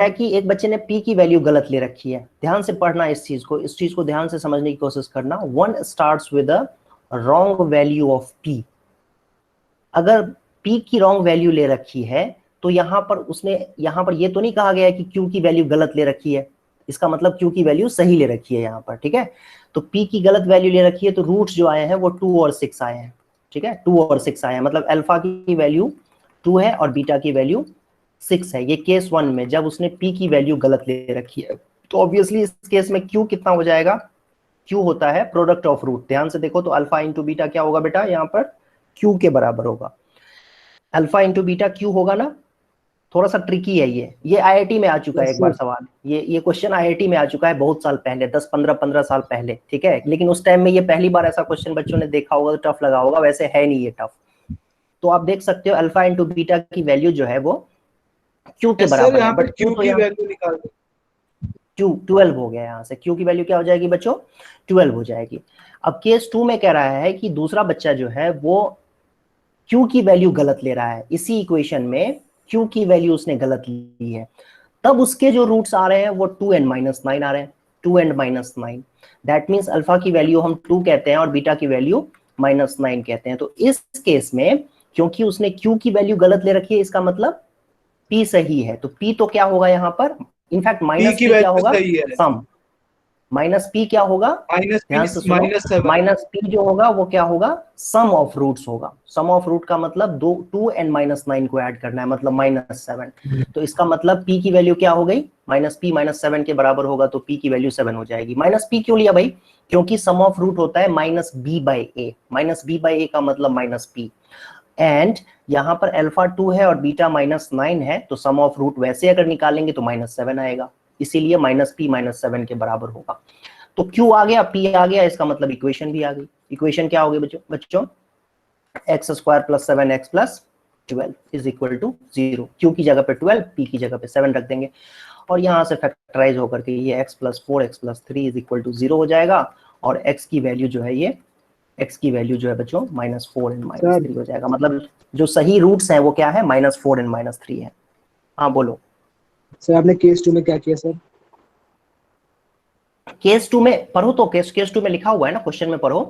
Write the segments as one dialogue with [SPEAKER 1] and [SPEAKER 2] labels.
[SPEAKER 1] है कि एक बच्चे ने p की वैल्यू गलत ले रखी है। ध्यान से पढ़ना इस चीज को ध्यान से समझने की कोशिश करना। One starts with a wrong value of p। अगर p की रॉन्ग वैल्यू ले रखी है तो यहाँ पर ये तो नहीं कहा गया है कि q की वैल्यू गलत ले रखी है, इसका मतलब q की वैल्यू सही ले रखी है यहाँ पर, ठीक है। तो p की गलत वैल्यू ले रखी है तो रूट्स जो आए हैं वो 2 और 6 आए हैं, ठीक है। 2 और 6 आए हैं, मतलब अल्फा की वैल्यू 2 है और बीटा की वैल्यू 6 है। ये केस 1 में जब उसने p की वैल्यू गलत ले रखी है तो ऑब्वियसली इस केस में q कितना हो जाएगा, q होता है प्रोडक्ट ऑफ रूट। ध्यान से देखो तो अल्फा इंटू बीटा क्या होगा बेटा, यहाँ पर q के बराबर होगा। अल्फा इंटू बीटा q होगा ना। थोड़ा सा ट्रिकी है ये आईआईटी में आ चुका है एक बार सवाल, ये क्वेश्चन आईआईटी में आ चुका है बहुत साल पहले, 10-15 साल पहले, ठीक है। लेकिन उस टाइम में ये पहली बार ऐसा क्वेश्चन बच्चों ने देखा होगा तो टफ लगा होगा, वैसे है नहीं ये टफ। तो आप देख सकते हो अल्फा इंटू बीटा की वैल्यू जो है वो q के बराबर है, बट q की वैल्यू निकाल दो, q 12 हो गया। यहाँ से q की वैल्यू क्या हो जाएगी बच्चों, 12 हो जाएगी। अब केस 2 में कह रहा है कि दूसरा बच्चा जो है वो q की वैल्यू गलत ले रहा है, इसी इक्वेशन में q की वैल्यू उसने गलत ली है, तब उसके जो रूट्स आ रहे हैं वो 2n-9 आ रहे हैं, 2n-9। दैट मीन्स अल्फा की वैल्यू हम 2 कहते हैं और बीटा की वैल्यू -9 कहते हैं। तो इस केस में क्योंकि उसने q की वैल्यू गलत ले रखी है, इसका मतलब p सही है। तो p तो क्या होगा यहाँ पर, इनफैक्ट माइनस p क्या होगा, सम। माइनस p क्या होगा, ध्यान से सुनो, माइनस p जो होगा वो क्या होगा, सम ऑफ रूट्स होगा। सम ऑफ रूट का मतलब 2n-9 को ऐड करना है, मतलब -7। तो इसका मतलब p की वैल्यू क्या हो गई, -p -7 के बराबर होगा, तो p की वैल्यू 7 हो जाएगी। -p क्यों लिया भाई, क्योंकि सम ऑफ रूट होता है -b/a, -b/a का मतलब -p। एंड यहाँ पर अल्फा 2 है और बीटा -9 है, तो सम ऑफ रूट वैसे अगर निकालेंगे तो -7 आएगा, इसीलिए -p -7 के बराबर होगा। तो q आ गया, p आ गया, इसका मतलब इक्वेशन भी आ गई। इक्वेशन क्या होगी बच्चों, x² + 7x + 12 is equal to 0। q की जगह पे 12, p की जगह पे 7 रख देंगे और यहाँ से फैक्टराइज होकर के ये x + 4x + 3 is equal to 0 हो जाएगा। और x की वैल्यू जो है ये, x की वैल्यू जो है बच्चों -4 and -3 हो जाएगा। मतलब जो सही रूट्स हैं वो क्या है, -4 and -3 है। हाँ बोलो
[SPEAKER 2] सर, आपने केस 2 में क्या किया सर?
[SPEAKER 1] केस 2 में पढ़ो तो केस 2 में लिखा हुआ है ना, क्वेश्चन में पढ़ो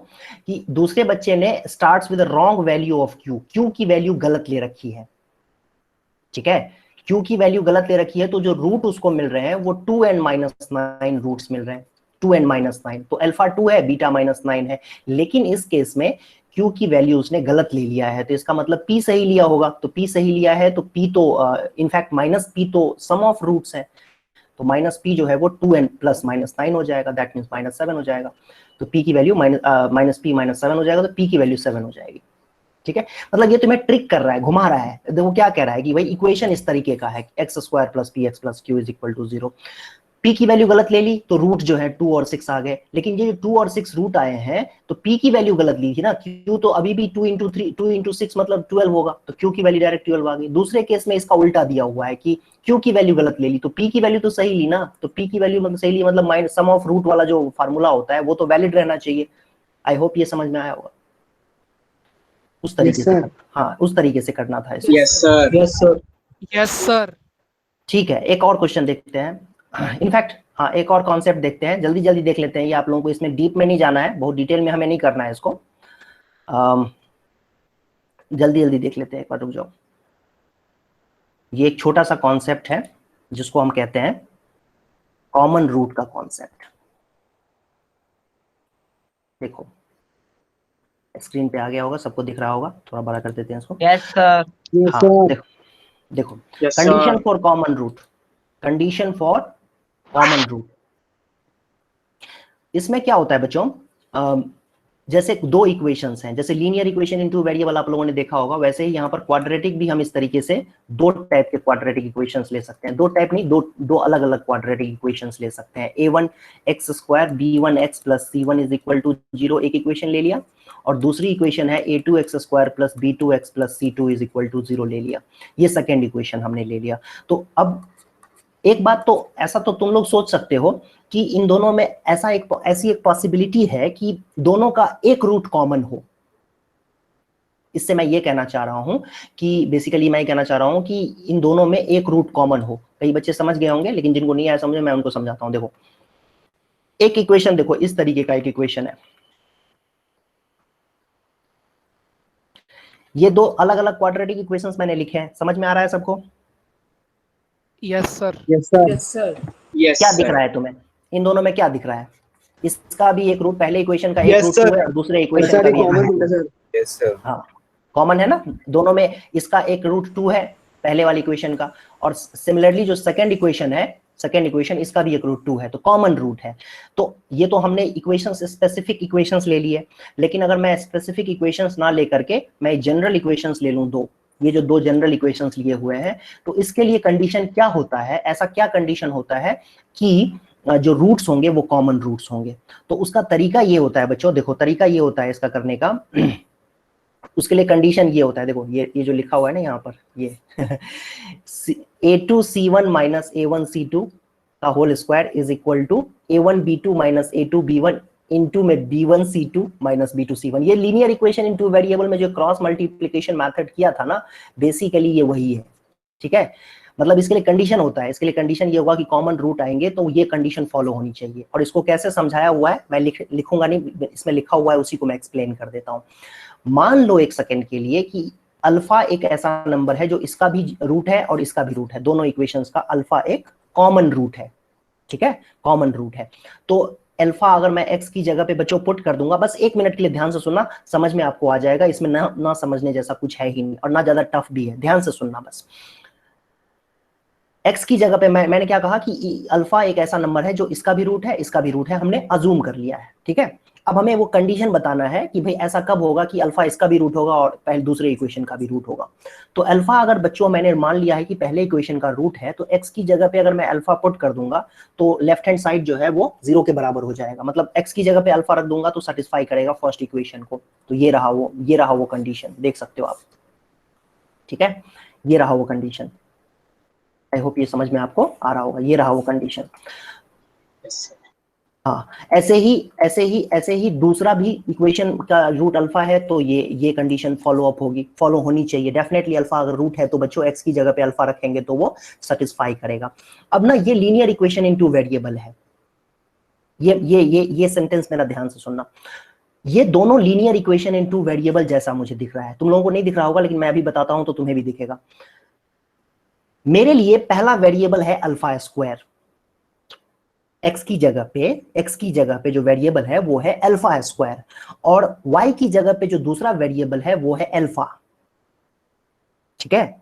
[SPEAKER 1] कि दूसरे बच्चे ने starts with wrong value of q की वैल्यू गलत ले रखी है, ठीक है। q की वैल्यू गलत ले रखी है तो जो रूट उसको मिल रहे हैं वो 2n-9 रूट्स मिल रहे हैं, 2n-9। तो अल्फा 2 है, बीटा -9 है, लेकिन इस केस में q की वैल्यू उसने गलत ले लिया है, तो इसका मतलब p सही लिया होगा। तो p सही लिया है तो p तो इनफैक्ट -p तो सम ऑफ रूट्स है, तो -p जो है वो 2n + -9 हो जाएगा, दैट मीन्स -7 हो जाएगा। तो p की वैल्यू -p -7 हो जाएगा, तो p की वैल्यू 7 हो जाएगी, ठीक है। मतलब ये तुम्हें ट्रिक कर रहा है, घुमा रहा है। देखो क्या कह रहा है कि भाई इक्वेशन इस तरीके का है, x² + px + q = 0। p की वैल्यू गलत ले ली तो रूट जो है 2 और 6 आ गए, लेकिन ये जो 2 और 6 रूट आए हैं तो p की वैल्यू गलत ली थी ना, q तो अभी भी 2 × 6 मतलब 12 होगा, तो q की वैल्यू डायरेक्ट 12 आ गई। दूसरे केस में इसका उल्टा दिया हुआ है कि q की वैल्यू गलत ले ली तो p की वैल्यू तो सही ली ना, तो p की वैल्यू मतलब सही ली, मतलब सम ऑफ रूट वाला जो फार्मूला होता है वो तो वैलिड रहना चाहिए। आई होप ये समझ में आया होगा। उस तरीके से हाँ, उस तरीके से करना था इसको।
[SPEAKER 3] Yes sir, yes sir,
[SPEAKER 4] yes sir.
[SPEAKER 1] ठीक है, एक और क्वेश्चन देखते हैं। इनफैक्ट हाँ, एक और कॉन्सेप्ट देखते हैं, जल्दी जल्दी देख लेते हैं। ये आप लोगों को इसमें डीप में नहीं जाना है, बहुत डिटेल में हमें नहीं करना है इसको, जल्दी जल्दी देख लेते हैं। एक बार रुक जाओ। ये एक छोटा सा कॉन्सेप्ट है जिसको हम कहते हैं कॉमन रूट का कॉन्सेप्ट। देखो स्क्रीन पे आ गया होगा, सबको दिख रहा होगा, थोड़ा बड़ा कर देते हैं इसको।
[SPEAKER 4] Yes sir.
[SPEAKER 1] हाँ देखो condition for common root, condition for common root. इसमें क्या होता है बच्चों, जैसे दो इक्वेशंस हैं, जैसे लीनियर इक्वेशन इनटू वेरिएबल आप लोगों ने देखा होगा, वैसे ही यहाँ पर क्वाड्रेटिक भी हम इस तरीके से दो टाइप के क्वाड्रेटिक इक्वेशंस ले सकते हैं। दो टाइप नहीं, दो अलग अलग क्वाड्रेटिक इक्वेशंस ले सकते हैं। a1x² b1x + c1 = 0 एक इक्वेशन ले लिया, और दूसरी इक्वेशन है a2x² + b2x + c2 = 0 ले लिया। ये सेकेंड इक्वेशन हमने ले लिया। तो अब एक बात तो ऐसा तो तुम लोग सोच सकते हो कि इन दोनों में ऐसी एक पॉसिबिलिटी है कि दोनों का एक रूट कॉमन हो। इससे मैं ये कहना चाह रहा हूं कि बेसिकली मैं कहना चाह रहा हूं कि इन दोनों में एक रूट कॉमन हो। कई बच्चे समझ गए होंगे, लेकिन जिनको नहीं आया समझ मैं उनको समझाता हूं। देखो एक इक्वेशन, देखो इस तरीके का एक इक्वेशन है, ये दो अलग अलग क्वाड्रेटिक इक्वेशंस मैंने लिखे हैं, समझ में आ रहा है सबको?
[SPEAKER 3] Yes sir.
[SPEAKER 2] Yes sir.
[SPEAKER 4] Yes sir.
[SPEAKER 1] क्या दिख रहा है तुम्हें इन दोनों में, क्या दिख रहा है? इसका भी एक रूट, पहले इक्वेशन का एक
[SPEAKER 4] Yes,
[SPEAKER 1] रूट
[SPEAKER 4] sir.
[SPEAKER 1] 2 है और दूसरे इक्वेशन
[SPEAKER 2] सर
[SPEAKER 1] का
[SPEAKER 2] ये
[SPEAKER 1] भी एक
[SPEAKER 2] कॉमन
[SPEAKER 1] रूट
[SPEAKER 2] रूट है सर।
[SPEAKER 4] Yes sir.
[SPEAKER 1] हाँ कॉमन है ना दोनों में, इसका एक रूट 2 है पहले वाली इक्वेशन का, और सिमिलरली जो सेकंड इक्वेशन है, सेकंड इक्वेशन इसका भी एक रूट 2 है, तो कॉमन रूट है। तो ये तो हमने इक्वेशंस, स्पेसिफिक इक्वेशंस ले लिए, लेकिन अगर मैं स्पेसिफिक इक्वेशंस ना लेकर के मैं जनरल इक्वेशंस ले लूं दो, ये जो दो जनरल इक्वेशंस लिए हुए हैं, तो इसके लिए कंडीशन क्या होता है, ऐसा क्या कंडीशन होता है कि जो रूट्स होंगे वो कॉमन रूट्स होंगे। तो उसका तरीका ये होता है बच्चों, देखो तरीका ये होता है इसका करने का उसके लिए कंडीशन ये होता है, देखो ये जो लिखा हुआ है ना यहाँ पर, ये a2c1 माइनस a1c2 का whole square is equal to a1b2 minus a2b1 into में b1c2 माइनस b2c1। ये linear equation in two variable में जो क्रॉस मल्टीप्लिकेशन मेथड किया था ना, बेसिकली ये वही है, ठीक है। मतलब इसके लिए कंडीशन होता है, इसके लिए कंडीशन ये होगा कि कॉमन रूट आएंगे तो ये कंडीशन फॉलो होनी चाहिए। और इसको कैसे समझाया हुआ है मैं लिखूंगा नहीं, इसमें लिखा हुआ है उसी को मैं एक्सप्लेन कर देता हूँ। मान लो एक सेकंड के लिए कि अल्फा एक ऐसा नंबर है जो इसका भी रूट है और इसका भी रूट है, दोनों इक्वेशंस का अल्फा एक कॉमन रूट है, ठीक है, कॉमन रूट है। तो अल्फा अगर मैं x की जगह पे बच्चों पुट कर दूंगा, बस एक मिनट के लिए ध्यान से सुनना, समझ में आपको आ जाएगा, इसमें ना समझने जैसा कुछ है ही नहीं और ना ज्यादा टफ भी है, ध्यान से सुनना बस। x की जगह पे मैंने क्या कहा कि अल्फा एक ऐसा नंबर है जो इसका भी रूट है इसका भी रूट है, हमने अजूम कर लिया है, ठीक है। अब हमें वो कंडीशन बताना है कि भाई ऐसा कब होगा कि अल्फा इसका भी रूट होगा और पहले दूसरे इक्वेशन का भी रूट होगा। तो अल्फा अगर बच्चों मैंने मान लिया है कि पहले इक्वेशन का रूट है, तो x की जगह पे अगर मैं अल्फा पुट कर दूंगा तो लेफ्ट हैंड साइड जो है वो 0 के बराबर हो जाएगा, मतलब x की जगह पे अल्फा रख दूंगा तो सेटिस्फाई करेगा फर्स्ट इक्वेशन को। तो ये रहा वो कंडीशन, देख सकते हो आप, ठीक है, ये रहा वो कंडीशन। आई होप ये समझ में आपको आ रहा होगा, ये रहा वो कंडीशन। हाँ ऐसे ही दूसरा भी इक्वेशन का रूट अल्फा है तो ये कंडीशन फॉलो अप होगी, फॉलो होनी चाहिए डेफिनेटली। अल्फा अगर रूट है तो बच्चों x की जगह पे अल्फा रखेंगे तो वो सेटिस्फाई करेगा। अब ना ये लीनियर इक्वेशन इनटू वेरिएबल है, ये सेंटेंस मेरा ध्यान से सुनना, ये दोनों लीनियर इक्वेशन इनटू वेरिएबल जैसा मुझे दिख रहा है, तुम लोगों को नहीं दिख रहा होगा लेकिन मैं अभी बताता हूं तो तुम्हें भी दिखेगा। मेरे लिए पहला वेरिएबल है अल्फा स्क्वायर, x की जगह पे जो वेरिएबल है वो है अल्फा स्क्वायर, और y की जगह पे जो दूसरा वेरिएबल है वो है अल्फा, ठीक है।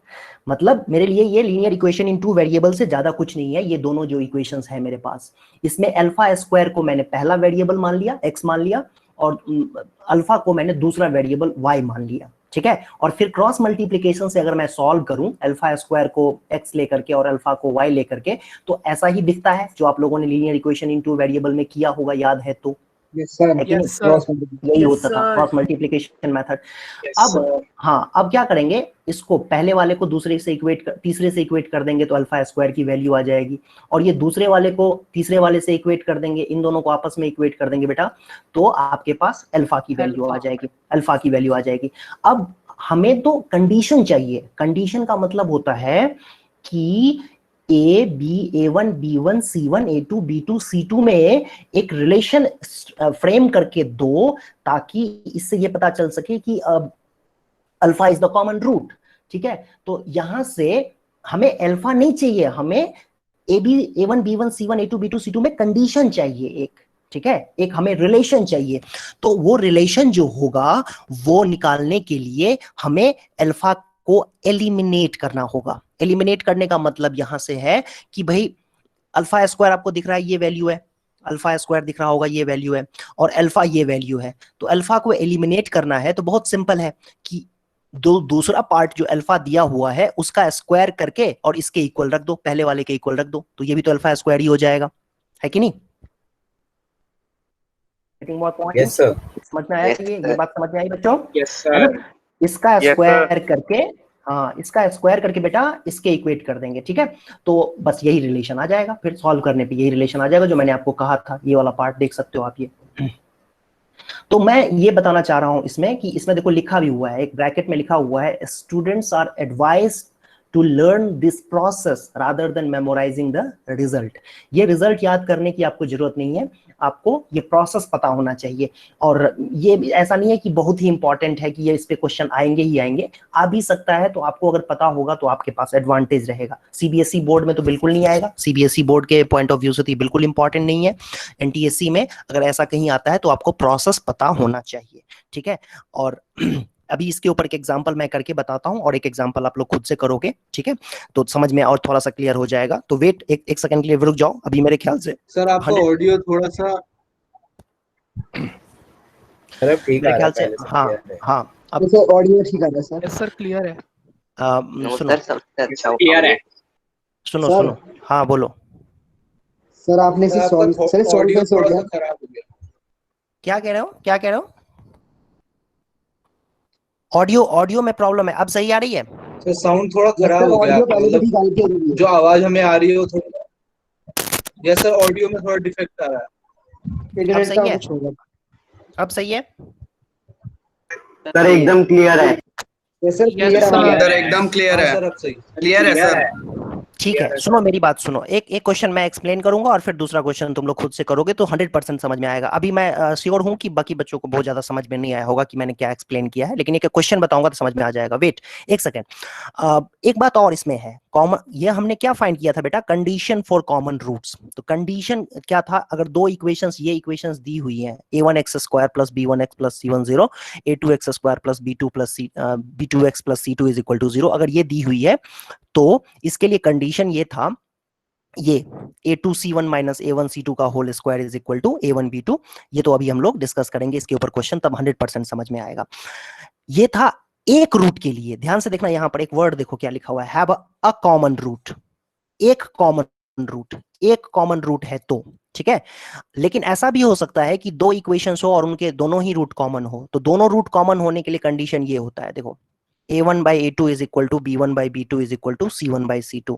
[SPEAKER 1] मतलब मेरे लिए ये linear equation in two variable से ज्यादा कुछ नहीं है, ये दोनों जो इक्वेशंस है मेरे पास, इसमें अल्फा स्क्वायर को मैंने पहला वेरिएबल मान लिया x मान लिया, और अल्फा को मैंने दूसरा वेरिएबल y मान लिया, ठीक है। और फिर क्रॉस मल्टीप्लिकेशन से अगर मैं सॉल्व करूं अल्फा स्क्वायर को x लेकर के और अल्फा को y लेकर के, तो ऐसा ही दिखता है जो आप लोगों ने लीनियर इक्वेशन इनटू वेरिएबल में किया होगा, याद है तो?
[SPEAKER 2] Yes sir.
[SPEAKER 1] यही होता था क्रॉस मल्टीप्लिकेशन मेथड। अब हाँ, अब क्या करेंगे, इसको पहले वाले को दूसरे से तीसरे से इक्वेट कर देंगे तो अल्फा स्क्वायर की वैल्यू आ जाएगी, और ये दूसरे वाले को तीसरे वाले से इक्वेट कर देंगे, इन दोनों को आपस में इक्वेट कर देंगे बेटा, तो आपके पास अल्फा की वैल्यू आ जाएगी, अल्फा की वैल्यू आ जाएगी। अब हमें तो कंडीशन चाहिए, कंडीशन का मतलब होता है कि A B A1 B1 C1 A2 B2 C2 में एक रिलेशन फ्रेम करके दो, ताकि इससे ये पता चल सके कि alpha is the common root, ठीक है। तो यहां से हमें अल्फा नहीं चाहिए, हमें A1 B1 C1 A2 B2 C2 में कंडीशन चाहिए एक, ठीक है, एक हमें रिलेशन चाहिए। तो वो रिलेशन जो होगा वो निकालने के लिए हमें अल्फा को एलिमिनेट करना होगा। एलिमिनेट करने का मतलब यहां से है कि भाई अल्फा स्क्वायर आपको दिख रहा है, ये वैल्यू है, अल्फा स्क्वायर दिख रहा होगा, ये वैल्यू है, और अल्फा ये वैल्यू है। तो अल्फा को एलिमिनेट करना है तो बहुत सिंपल है कि दूसरा पार्ट जो अल्फा दिया हुआ है उसका स्क्वायर करके और इसके इक्वल रख दो, पहले वाले के इक्वल रख दो, तो ये भी तो अल्फा स्क्वायर ही हो जाएगा, है कि नहीं?
[SPEAKER 4] Yes sir.
[SPEAKER 1] समझ में आया? ये बात समझ में आई बच्चों?
[SPEAKER 4] Yes sir.
[SPEAKER 1] इसका स्क्वायर करके, हाँ इसका स्क्वायर करके बेटा इसके इक्वेट कर देंगे, ठीक है। तो बस यही रिलेशन आ जाएगा, फिर सॉल्व करने पे यही रिलेशन आ जाएगा जो मैंने आपको कहा था, ये वाला पार्ट देख सकते हो आप ये। तो मैं ये बताना चाह रहा हूं इसमें कि इसमें देखो लिखा भी हुआ है, एक ब्रैकेट में लिखा हुआ है, students are advised to learn this process rather than memorizing the result. ये रिजल्ट याद करने की आपको जरूरत नहीं है, आपको ये प्रोसेस पता होना चाहिए। और ये ऐसा नहीं है कि बहुत ही इंपॉर्टेंट है कि ये इस पे क्वेश्चन आएंगे ही आएंगे, आ भी सकता है, तो आपको अगर पता होगा तो आपके पास एडवांटेज रहेगा। सीबीएसई बोर्ड में तो बिल्कुल नहीं आएगा, सीबीएसई बोर्ड के पॉइंट ऑफ व्यू से तो बिल्कुल इंपॉर्टेंट नहीं है। एनटीएससी में अगर ऐसा कहीं आता है तो आपको प्रोसेस पता होना चाहिए, ठीक है। और अभी इसके ऊपर एक एग्जांपल मैं करके बताता हूं और एक एग्जांपल आप लोग खुद से करोगे, ठीक है, तो समझ में और थोड़ा सा क्लियर हो जाएगा। तो वेट एक सेकंड के लिए रुक जाओ, अभी मेरे ख्याल से
[SPEAKER 2] सर आपका ऑडियो थोड़ा सा
[SPEAKER 4] सर अब ठीक
[SPEAKER 1] मेरे
[SPEAKER 4] आ रहा
[SPEAKER 1] ख्याल
[SPEAKER 4] है
[SPEAKER 1] से,
[SPEAKER 4] पहले से
[SPEAKER 1] हाँ
[SPEAKER 4] clear है।
[SPEAKER 1] हाँ अब
[SPEAKER 2] सर ऑडियो ठीक आ रहा है सर।
[SPEAKER 3] यस सर क्लियर है।
[SPEAKER 1] सुनो
[SPEAKER 5] सबसे अच्छा
[SPEAKER 4] क्लियर है
[SPEAKER 1] सुनो
[SPEAKER 2] सर।
[SPEAKER 1] सुनो, हाँ बोलो।
[SPEAKER 2] सर आपने इसे सॉल्व
[SPEAKER 4] ऑडियो
[SPEAKER 2] कैसे हो
[SPEAKER 4] थोड़ा
[SPEAKER 2] गया?
[SPEAKER 4] सा खराब हो गया।
[SPEAKER 1] क्या कह रहे हो, क्या कह रहे हो? ऑडियो में प्रॉब्लम है, अब सही आ रही है?
[SPEAKER 4] सर साउंड थोड़ा
[SPEAKER 2] यस
[SPEAKER 4] खराब
[SPEAKER 2] सर,
[SPEAKER 4] हो गया
[SPEAKER 2] ऑडियो
[SPEAKER 4] आपका,
[SPEAKER 2] पहले से
[SPEAKER 4] मतलब
[SPEAKER 2] ठीक आ रही थी अभी भी।
[SPEAKER 4] जो आवाज हमें आ रही है वो थोड़ा, यस सर ऑडियो में थोड़ा डिफेक्ट आ रहा है।
[SPEAKER 1] अब
[SPEAKER 2] इंटरनेट
[SPEAKER 1] सही
[SPEAKER 2] का
[SPEAKER 1] है?
[SPEAKER 2] कुछ होगा।
[SPEAKER 1] अब सही है?
[SPEAKER 5] सर एकदम क्लियर है।
[SPEAKER 2] यस सर क्लियर
[SPEAKER 3] Yes,
[SPEAKER 2] आ रहा है।
[SPEAKER 4] सर एकदम क्लियर है। सर अब सही क्लियर है सर।
[SPEAKER 1] ठीक है, सुनो मेरी बात सुनो, एक क्वेश्चन मैं एक्सप्लेन करूंगा और फिर दूसरा क्वेश्चन तुम लोग खुद से करोगे तो 100% समझ में आएगा। अभी मैं श्योर हूं कि बाकी बच्चों को बहुत ज्यादा समझ में नहीं आया होगा कि मैंने क्या एक्सप्लेन किया है, लेकिन एक क्वेश्चन बताऊंगा तो समझ में आ जाएगा। वेट एक सेकेंड, एक बात और इसमें है, कॉमन, ये हमने क्या फाइंड किया था बेटा, कंडीशन फॉर कॉमन रूट्स। तो कंडीशन क्या था, अगर दो इक्वेशंस, ये इक्वेशंस दी हुई हैं, a1x² plus b1x plus c10, a2x² plus b2 plus b2x plus c2 is equal to 0, अगर ये दी हुई है तो इसके लिए कंडीशन ये था, ये a2c1 माइनस a1c2 का whole square is equal to a1b2। ये तो अभी हम लोग डिस्कस करेंगे इसके ऊपर क्वेश्चन, तब 100% समझ में आएगा। ये था एक रूट के लिए। ध्यान से देखना, यहां पर एक वर्ड देखो क्या लिखा हुआ है, हैव अ कॉमन रूट। एक कॉमन रूट है तो ठीक है। लेकिन ऐसा भी हो सकता है कि दो इक्वेशंस हो और उनके दोनों ही रूट कॉमन हो, तो दोनों रूट कॉमन होने के लिए कंडीशन ये होता है, देखो a1 by a2 is equal to b1 by b2 is equal to c1 by c2।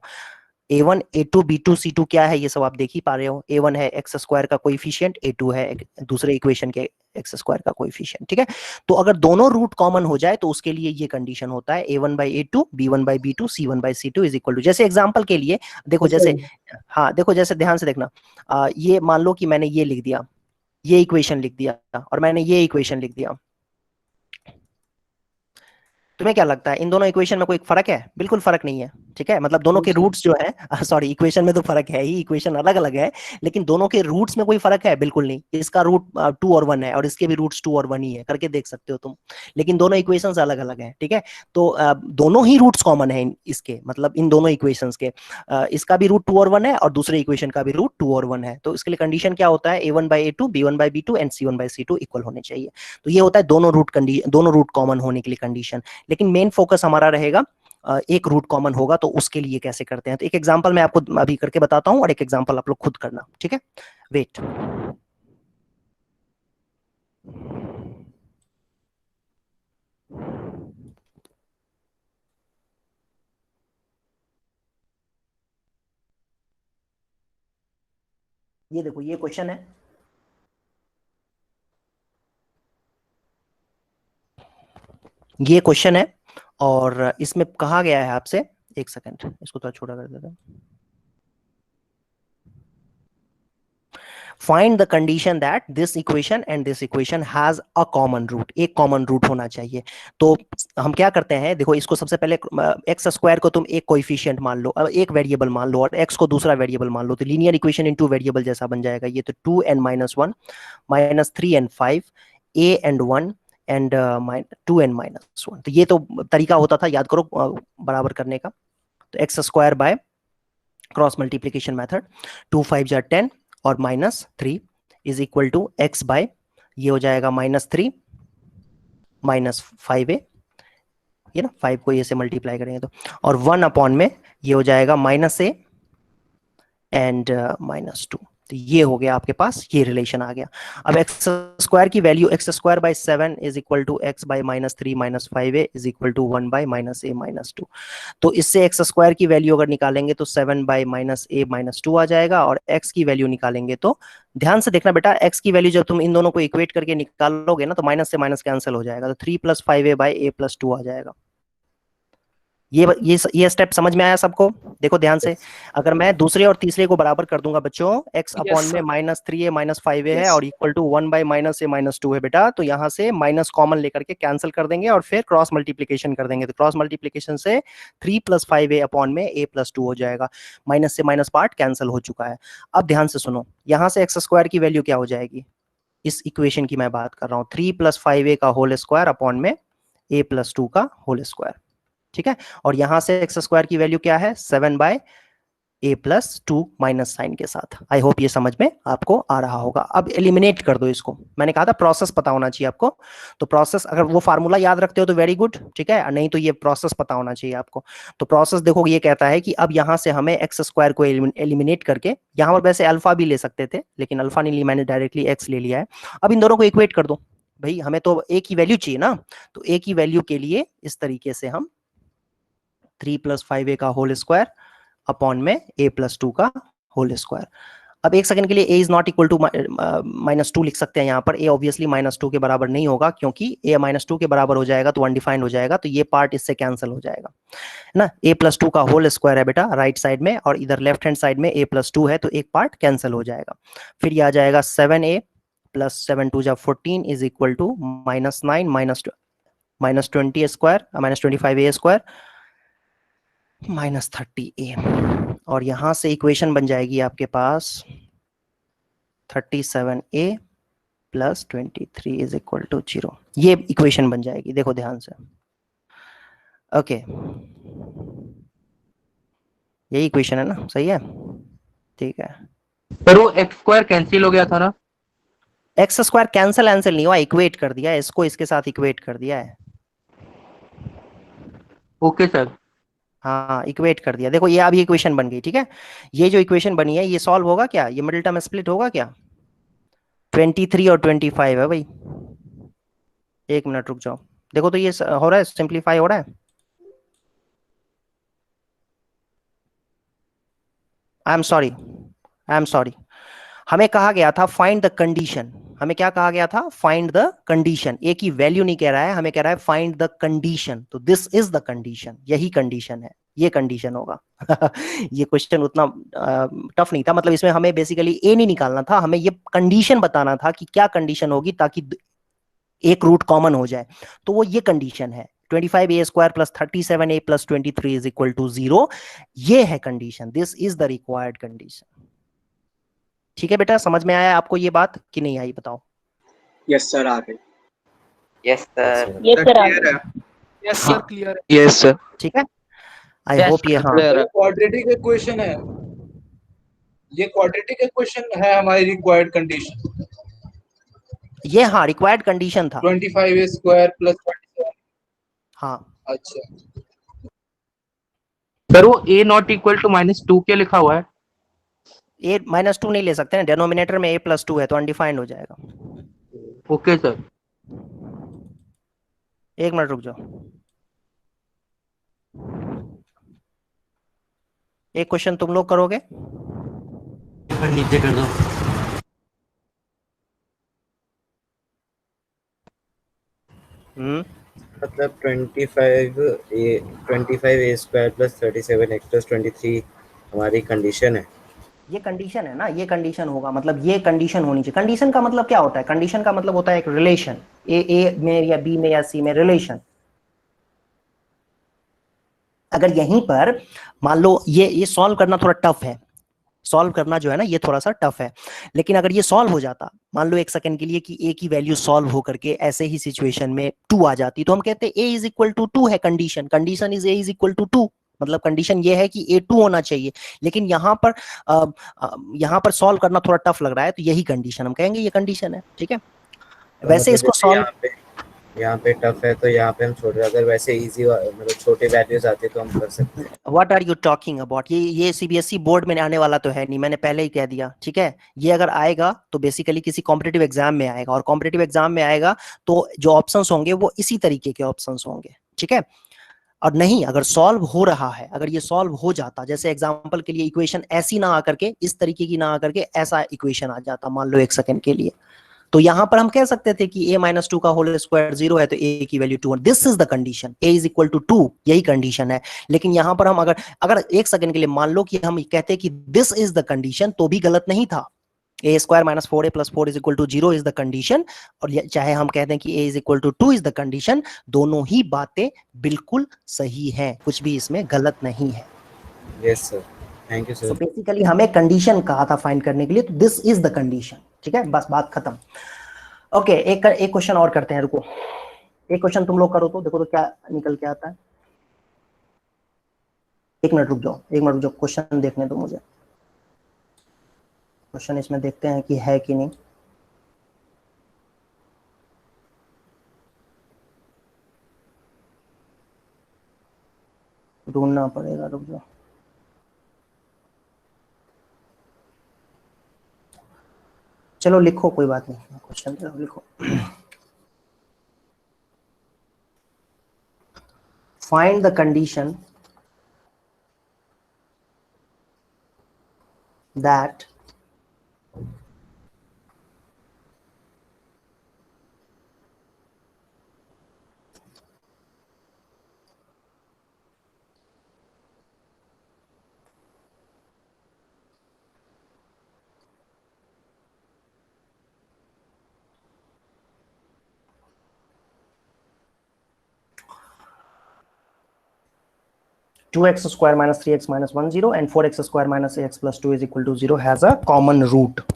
[SPEAKER 1] a1 a2 b2 c2 क्या है ये सब आप देख ही पा रहे हो, a1 है एक्स स्क्वायर का कोएफिशिएंट, a2 है दूसरे इक्वेशन के एक्स स्क्वायर का कोएफिशिएंट, ठीक है। तो अगर दोनों रूट कॉमन हो जाए तो उसके लिए ये कंडीशन होता है a1 by a2 b1 by b2 c1 by c2 is equal to, जैसे एग्जांपल के लिए देखो, जैसे हाँ देखो, जैसे ध्यान से देखना, ये मान लो कि मैंने ये लिख दिया, ये इक्वेशन लिख दिया और मैंने ये इक्वेशन लिख दिया, तुम्हें क्या लगता है इन दोनों इक्वेशन में कोई फर्क है? बिल्कुल फर्क नहीं है, ठीक है। मतलब दोनों के रूट्स जो है, सॉरी इक्वेशन में तो फर्क है ही, इक्वेशन अलग अलग है, लेकिन दोनों के रूट्स में कोई फर्क है? बिल्कुल नहीं। इसका रूट 2 और 1 है और इसके भी रूट्स 2 और 1 ही है, करके देख सकते हो तुम, लेकिन दोनों इक्वेशंस अलग अलग है, ठीक है। तो दोनों ही रूट्स कॉमन है इसके, मतलब इन दोनों इक्वेशंस के, इसका भी रूट 2 और 1 है और दूसरे इक्वेशन का भी रूट 2 और 1 है। तो इसके लिए कंडीशन क्या होता है, a1 by a2 b1 by b2 and c1 by c2 equal होने चाहिए। तो ये होता है दोनों रूट कॉमन होने के लिए कंडीशन। लेकिन मेन फोकस हमारा रहेगा एक रूट कॉमन होगा तो उसके लिए कैसे करते हैं। तो एक एग्जांपल मैं आपको अभी करके बताता हूं और एक एग्जांपल आप लोग खुद करना, ठीक है। वेट, ये देखो ये क्वेश्चन है, ये क्वेश्चन है और इसमें कहा गया है आपसे, एक सेकंड इसको थोड़ा छोटा कर देता हूं। Find the condition that this equation and this equation has a common root, एक कॉमन रूट होना चाहिए। तो हम क्या करते हैं, देखो इसको सबसे पहले एक्स स्क्वायर को तुम एक कोएफिशिएंट मान लो, एक वेरिएबल मान लो और एक्स को दूसरा वेरिएबल मान लो, तो linear equation in two variable जैसा बन जाएगा ये। तो 2n-1 -3n5 a and 1 and 2n-1। तो ये तो तरीका होता था, याद करो, बराबर करने का। तो x square by cross multiplication method, 2 5 जा 10 और -3 is equal to x by, ये हो जाएगा -3 -5a, ये ना 5 को ये से मल्टीप्लाई करेंगे तो, और 1 अपॉन में ये हो जाएगा -a एंड -2। तो ये हो गया आपके पास, ये रिलेशन आ गया। अब एक्स स्क्वायर की value, x square by 7 is equal to x by -3 -5a is equal to 1 बाय -a -2। तो इससे एक्स स्क्वायर की वैल्यू अगर निकालेंगे तो 7 बाय -a -2 आ जाएगा, और एक्स की वैल्यू निकालेंगे तो ध्यान से देखना बेटा, एक्स की वैल्यू जब तुम इन दोनों को इक्वेट करके निकालोगे ना तो माइनस से माइनस कैंसिल हो जाएगा, तो 3 + 5a बाय a + 2 आ जाएगा। ये स्टेप समझ में आया सबको? देखो ध्यान से, अगर मैं दूसरे और तीसरे को बराबर कर दूंगा बच्चों, x
[SPEAKER 3] Yes,
[SPEAKER 1] अपॉन में
[SPEAKER 3] sir.
[SPEAKER 1] -3a -5a है
[SPEAKER 2] Yes.
[SPEAKER 1] और इक्वल टू 1 - -a -2 है बेटा, तो यहाँ से माइनस कॉमन लेकर के कैंसिल कर देंगे और फिर क्रॉस मल्टीप्लीकेशन कर देंगे। तो क्रॉस मल्टीप्लीकेशन से 3 + 5a अपॉन में a + 2 हो जाएगा। माइनस से माइनस पार्ट कैंसिल हो चुका है। अब ध्यान से सुनो, यहाँ से x² की वैल्यू क्या हो जाएगी? इस इक्वेशन की मैं बात कर रहा हूँ, 3 + 5a का होल स्क्वायर अपॉन में a + 2 का होल स्क्वायर। ठीक है, और यहां से x² की वैल्यू क्या है? 7/a + 2 माइनस साइन के साथ। आई होप ये समझ में आपको आ रहा होगा। अब एलिमिनेट कर दो इसको। मैंने कहा था प्रोसेस पता होना चाहिए आपको, तो प्रोसेस अगर वो फार्मूला याद रखते हो तो वेरी गुड, ठीक है, नहीं तो ये प्रोसेस पता होना चाहिए आपको। तो प्रोसेस देखो, ये कहता है कि अब यहां से हमें x² को एलिमिनेट करके, यहां पर वैसे अल्फा भी ले सकते थे लेकिन अल्फा नहीं ली मैंने, डायरेक्टली x ले लिया है। अब इन दोनों को इक्वेट कर दो भाई, हमें तो a की वैल्यू चाहिए ना, तो a की वैल्यू के लिए इस तरीके से हम 3 + 5a का होल स्क्वायर अपॉन में a + 2 का होल स्क्वायर। अब एक सेकंड के लिए a is not equal to -2 लिख सकते हैं यहाँ पर। a ऑब्वियसली -2 के बराबर नहीं होगा, क्योंकि a -2 के बराबर हो जाएगा तो अनडिफाइंड हो जाएगा, तो ये पार्ट इससे कैंसिल हो जाएगा, है ना। a + 2 का होल स्क्वायर है बेटा राइट साइड में, और इधर लेफ्ट हैंड साइड में a + 2 है, तो एक पार्ट कैंसिल हो जाएगा। फिर ये आ जाएगा 7a + 7 2 14 is equal to -9 -20 square -25a square -30a, और यहां से इक्वेशन बन जाएगी आपके पास 37a + 23 इज इक्वल टू 0। ये इक्वेशन बन जाएगी, देखो ध्यान से। ओके, यही इक्वेशन है ना, सही है, ठीक है।
[SPEAKER 4] पर वो x² कैंसिल हो गया था ना?
[SPEAKER 1] x² कैंसिल नहीं हुआ, इक्वेट कर दिया है इसको, इसके साथ इक्वेट कर दिया है।
[SPEAKER 4] Okay sir.
[SPEAKER 1] हाँ, इक्वेट कर दिया। देखो ये अभी इक्वेशन बन गई, ठीक है। ये जो इक्वेशन बनी है ये सॉल्व होगा क्या? ये मिडिल टर्म स्प्लिट होगा क्या? 23 और 25 है भाई। एक मिनट रुक जाओ, देखो तो ये हो रहा है, सिंप्लीफाई हो रहा है। आई एम सॉरी, हमें कहा गया था फाइंड द कंडीशन। हमें क्या कहा गया था? Find the condition. ए की वैल्यू नहीं कह रहा है, हमें कह रहा है फाइंड द कंडीशन। तो दिस इज द कंडीशन, यही कंडीशन है, ये कंडीशन होगा। ये क्वेश्चन उतना टफ नहीं था, मतलब इसमें हमें बेसिकली ए नहीं निकालना था, हमें ये कंडीशन बताना था कि क्या कंडीशन होगी ताकि एक रूट कॉमन हो जाए। तो वो ये कंडीशन है, 25a² + 37a + 23 is equal to 0। ये है condition, this is the required condition. ठीक है बेटा, समझ में आया आपको ये बात कि नहीं आई, बताओ।
[SPEAKER 2] यस सर, आ गए।
[SPEAKER 5] Yes sir.
[SPEAKER 4] क्लियर है।
[SPEAKER 3] Yes, sir. Clear.
[SPEAKER 4] Yes sir.
[SPEAKER 1] ठीक है, आई होप ये, हाँ
[SPEAKER 4] क्वाड्रेटिक इक्वेशन है, ये क्वाड्रेटिक इक्वेशन है हमारी रिक्वायर्ड कंडीशन।
[SPEAKER 1] ये, हाँ रिक्वायर्ड कंडीशन था।
[SPEAKER 4] 25a² + 27।
[SPEAKER 1] हाँ,
[SPEAKER 4] अच्छा सर, वो a नॉट इक्वल टू -2 क्या लिखा हुआ है?
[SPEAKER 1] a -2 नहीं ले सकते ना, डिनोमिनेटर में a + 2 है तो अनडिफाइंड हो जाएगा।
[SPEAKER 4] Okay sir.
[SPEAKER 1] एक मिनट रुक जाओ, एक क्वेश्चन तुम लोग करोगे।
[SPEAKER 5] नीचे कर दो। मतलब 25a² + 37x + 23 हमारी कंडीशन है।
[SPEAKER 1] ये कंडीशन है ना, ये कंडीशन होगा, मतलब ये कंडीशन होनी चाहिए। कंडीशन का मतलब क्या होता है? कंडीशन का मतलब होता है एक रिलेशन, ए में या बी में या सी में रिलेशन। अगर यहीं पर मान लो ये सॉल्व करना थोड़ा टफ है, सॉल्व करना जो है ना ये थोड़ा सा टफ है, लेकिन अगर ये सॉल्व हो जाता, मान लो एक सेकंड के लिए कि a की वैल्यू सॉल्व हो करके ऐसे ही सिचुएशन में 2 आ जाती, तो हम कहते हैं a इज इक्वल टू 2 है condition, condition is a is equal to 2, मतलब कंडीशन ये है कि a 2 होना चाहिए। लेकिन यहाँ पर सॉल्व करना थोड़ा टफ लग रहा है, तो यही कंडीशन हम कहेंगे ये कंडीशन है, ठीक है। वैसे इसको सॉल्व,
[SPEAKER 5] यहाँ पे टफ है तो यहाँ पे हम छोटे, अगर वैसे इजी मतलब छोटे वैल्यूज आते तो हम कर सकते हैं।
[SPEAKER 1] What are you talking about? ये सीबीएसई बोर्ड में आने वाला तो है नहीं, मैंने पहले ही कह दिया, ठीक है। ये अगर आएगा तो बेसिकली किसी कॉम्पिटिटिव एग्जाम में आएगा, और कॉम्पिटिटिव एग्जाम में आएगा तो जो ऑप्शंस होंगे वो इसी तरीके के ऑप्शंस होंगे, ठीक है। और नहीं, अगर सॉल्व हो रहा है, अगर ये सॉल्व हो जाता, जैसे एग्जांपल के लिए इक्वेशन ऐसी ना आकर के, इस तरीके की ना आकर के ऐसा इक्वेशन आ जाता, मान लो एक सेकंड के लिए, तो यहां पर हम कह सकते थे कि a माइनस टू का होल स्क्वायर 0 है तो a की value 2, this is the condition, a is equal to 2, यही कंडीशन है। लेकिन यहां पर हम अगर अगर एक सेकंड के लिए मान लो कि हम कहते कि दिस इज द कंडीशन, तो भी गलत नहीं था। A square minus 4a plus 4 is equal to 0 is the condition, और चाहे हम कहते हैं कि a is equal to 2 is the condition, दोनों ही बातें बिल्कुल सही हैं, कुछ भी इसमें गलत नहीं है।
[SPEAKER 5] Yes sir, thank you
[SPEAKER 1] so
[SPEAKER 5] sir.
[SPEAKER 1] Basically हमें कंडीशन कहा था फाइंड करने के लिए, तो दिस इज द कंडीशन। ठीक है, बस बात खत्म। ओके, एक क्वेश्चन और करते हैं, रुको एक क्वेश्चन तुम लोग करो तो देखो तो क्या निकल के आता है। एक मिनट रुक जाओ, एक मिनट रुक जाओ, क्वेश्चन देखने दो मुझे। क्वेश्चन इसमें देखते हैं कि है कि नहीं। ढूंढना पड़ेगा, रुक जाओ। चलो लिखो, कोई बात नहीं, क्वेश्चन लिखो। Find the condition that two x square minus 3x minus 1 0 and 4x square minus ax plus 2 is equal to 0 has a common root.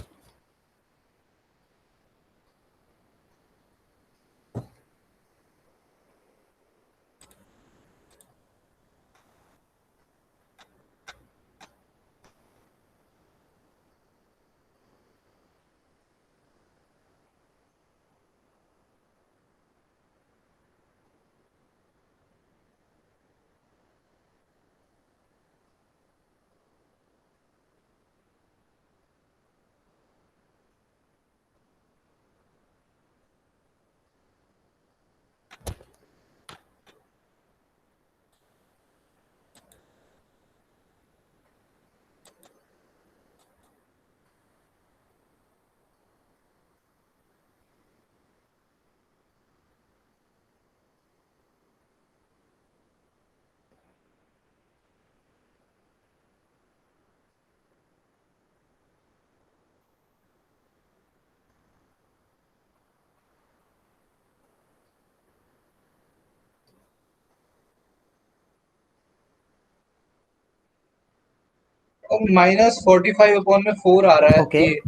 [SPEAKER 4] और -45 अपॉन में 4 आ रहा है
[SPEAKER 1] Okay.
[SPEAKER 4] ये।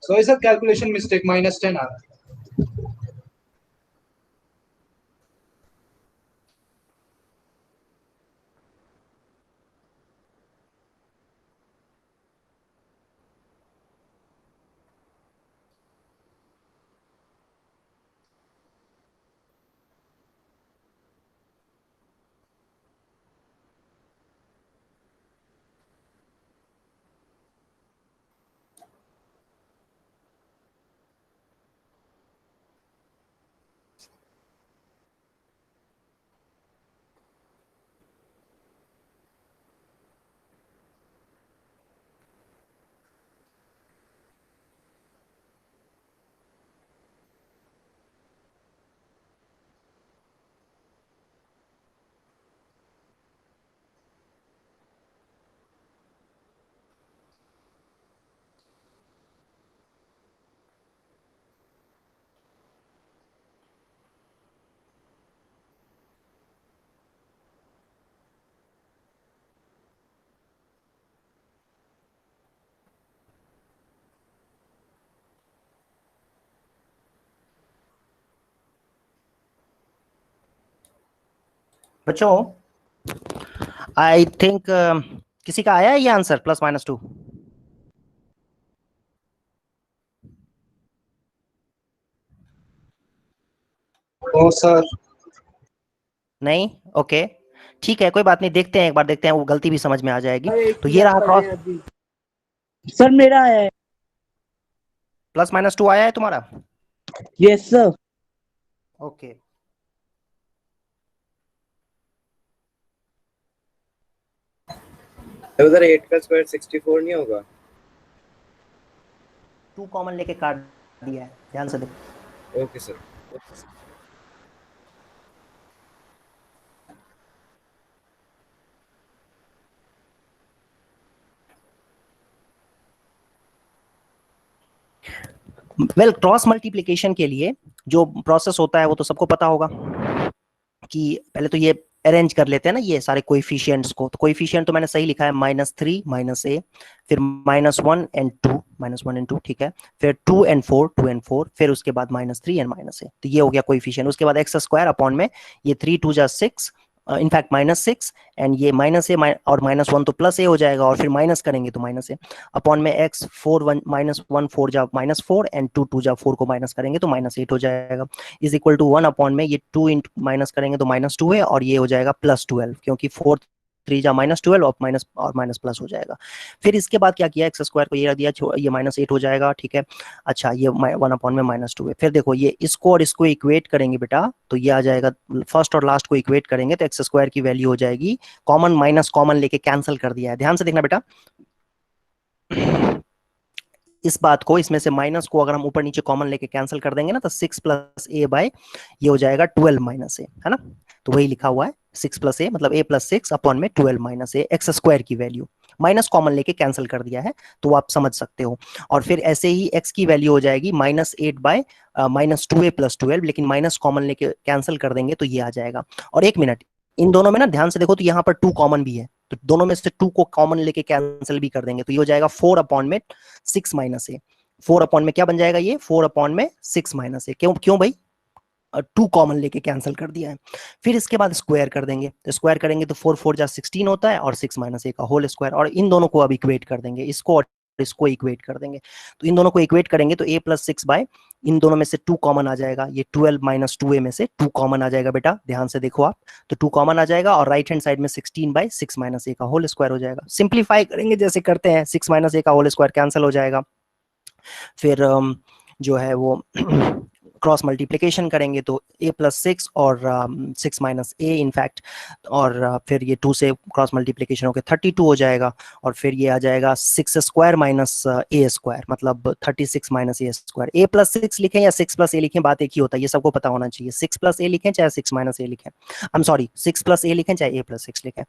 [SPEAKER 4] सो इस कैलकुलेशन मिस्टेक -10 आ रहा है।
[SPEAKER 1] बच्चों आई थिंक किसी का आया है ये आंसर +-2?
[SPEAKER 4] No sir.
[SPEAKER 1] नहीं, ओके ठीक है, कोई बात नहीं, देखते हैं एक बार, देखते हैं, वो गलती भी समझ में आ जाएगी। तो ये रहा क्रॉस,
[SPEAKER 6] सर मेरा है।
[SPEAKER 1] +-2 आया है तुम्हारा?
[SPEAKER 6] Yes sir.
[SPEAKER 1] ओके,
[SPEAKER 5] तो उधर 8 का स्क्वायर 64 नहीं होगा?
[SPEAKER 1] 2 कॉमन लेके काट दिया है, ध्यान से देखो।
[SPEAKER 5] Okay sir.
[SPEAKER 1] Well, cross multiplication के लिए जो प्रोसेस होता है वो तो सबको पता होगा कि पहले तो ये अरेंज कर लेते हैं ना ये सारे कोएफिशिएंट्स को। तो कोएफिशिएंट तो मैंने सही लिखा है, -3 -a, फिर -1 एंड 2, -1 एंड 2, ठीक है, फिर 2 एंड 4, 2 एंड 4, फिर उसके बाद -3 एंड -a। तो ये हो गया कोएफिशिएंट। उसके बाद x² अपॉन में ये 3 2 जा 6, इनफैक्ट -6, एंड ये -a और -1 तो +a हो जाएगा, और फिर माइनस करेंगे तो -a अपॉन में x 4 1 -1 4 जा -4 एंड 2 2 जा 4 को माइनस करेंगे तो -8 हो जाएगा, इज इक्वल टू 1 अपॉन में ये 2 इंटू माइनस करेंगे तो -2 है, और ये हो जाएगा +12, क्योंकि 4 3 जा -12 और माइनस प्लस हो जाएगा। फिर इसके बाद क्या किया, x² को ये रख दिया, ये -8 हो जाएगा, ठीक है। अच्छा, ये 1 अपॉन में -2 है। फिर देखो ये इसको और इसको इक्वेट करेंगे बेटा, तो ये आ जाएगा, फर्स्ट और लास्ट को इक्वेट करेंगे तो x² की वैल्यू हो जाएगी, कॉमन माइनस कॉमन लेके कैंसिल कर दिया है, ध्यान से देखना बेटा। इस बात को, इसमें से माइनस को अगर हम ऊपर नीचे कॉमन लेके कैंसिल कर देंगे ना, तो 6 + a बाय ये हो जाएगा 12 - a, है ना। तो वही लिखा हुआ है 6 + a, मतलब a + 6 अपॉन में 12 - a, x² की वैल्यू माइनस कॉमन लेके कैंसिल कर दिया है, तो आप समझ सकते हो। और फिर ऐसे ही x की वैल्यू हो जाएगी -8 बाय -2a + 12, लेकिन माइनस कॉमन लेके कैंसिल कर देंगे तो ये आ जाएगा। और एक मिनट, इन दोनों में ना ध्यान से देखो, तो यहाँ पर 2 कॉमन भी है, तो दोनों में से 2 को कॉमन लेके कैंसिल भी कर देंगे, तो ये हो जाएगा 4 अपॉन में 6 - a। 4 अपॉन में क्या बन जाएगा, ये 4 अपॉन में 6 - a, क्यों क्यों भाई, 2 कॉमन लेके कैंसिल कर दिया है। फिर इसके बाद स्क्वायर कर देंगे, तो स्क्वायर करेंगे तो 4 4 जा 16 होता है, और 6 - a का होल स्क्वायर, और इन दोनों को अब इक्वेट कर देंगे, इसको और इसको इक्वेट कर देंगे। तो इन दोनों को इक्वेट करेंगे तो a + 6 बाय, इन दोनों में से 2 कॉमन आ जाएगा, ये 12 - 2a में से 2 कॉमन आ जाएगा बेटा, ध्यान से देखो आप, तो 2 कॉमन आ जाएगा, और राइट हैंड साइड में 16/6 - a का होल स्क्वायर हो जाएगा। सिंप्लीफाई करेंगे जैसे करते हैं, 6 - a का होल स्क्वायर कैंसिल हो जाएगा। फिर जो है वो क्रॉस मल्टीप्लिकेशन करेंगे तो a + 6 और 6 - a इनफैक्ट, और फिर ये 2 से क्रॉस मल्टीप्लिकेशन होकर 32 हो जाएगा, और फिर ये आ जाएगा 6² - a², मतलब 36 - a²। a + 6 लिखें या 6 + a लिखें, बात एक ही होता है, ये सबको पता होना चाहिए। 6 + a लिखें चाहे 6 - a लिखें, आई एम सॉरी, 6 + a लिखें चाहे a + 6 लिखें,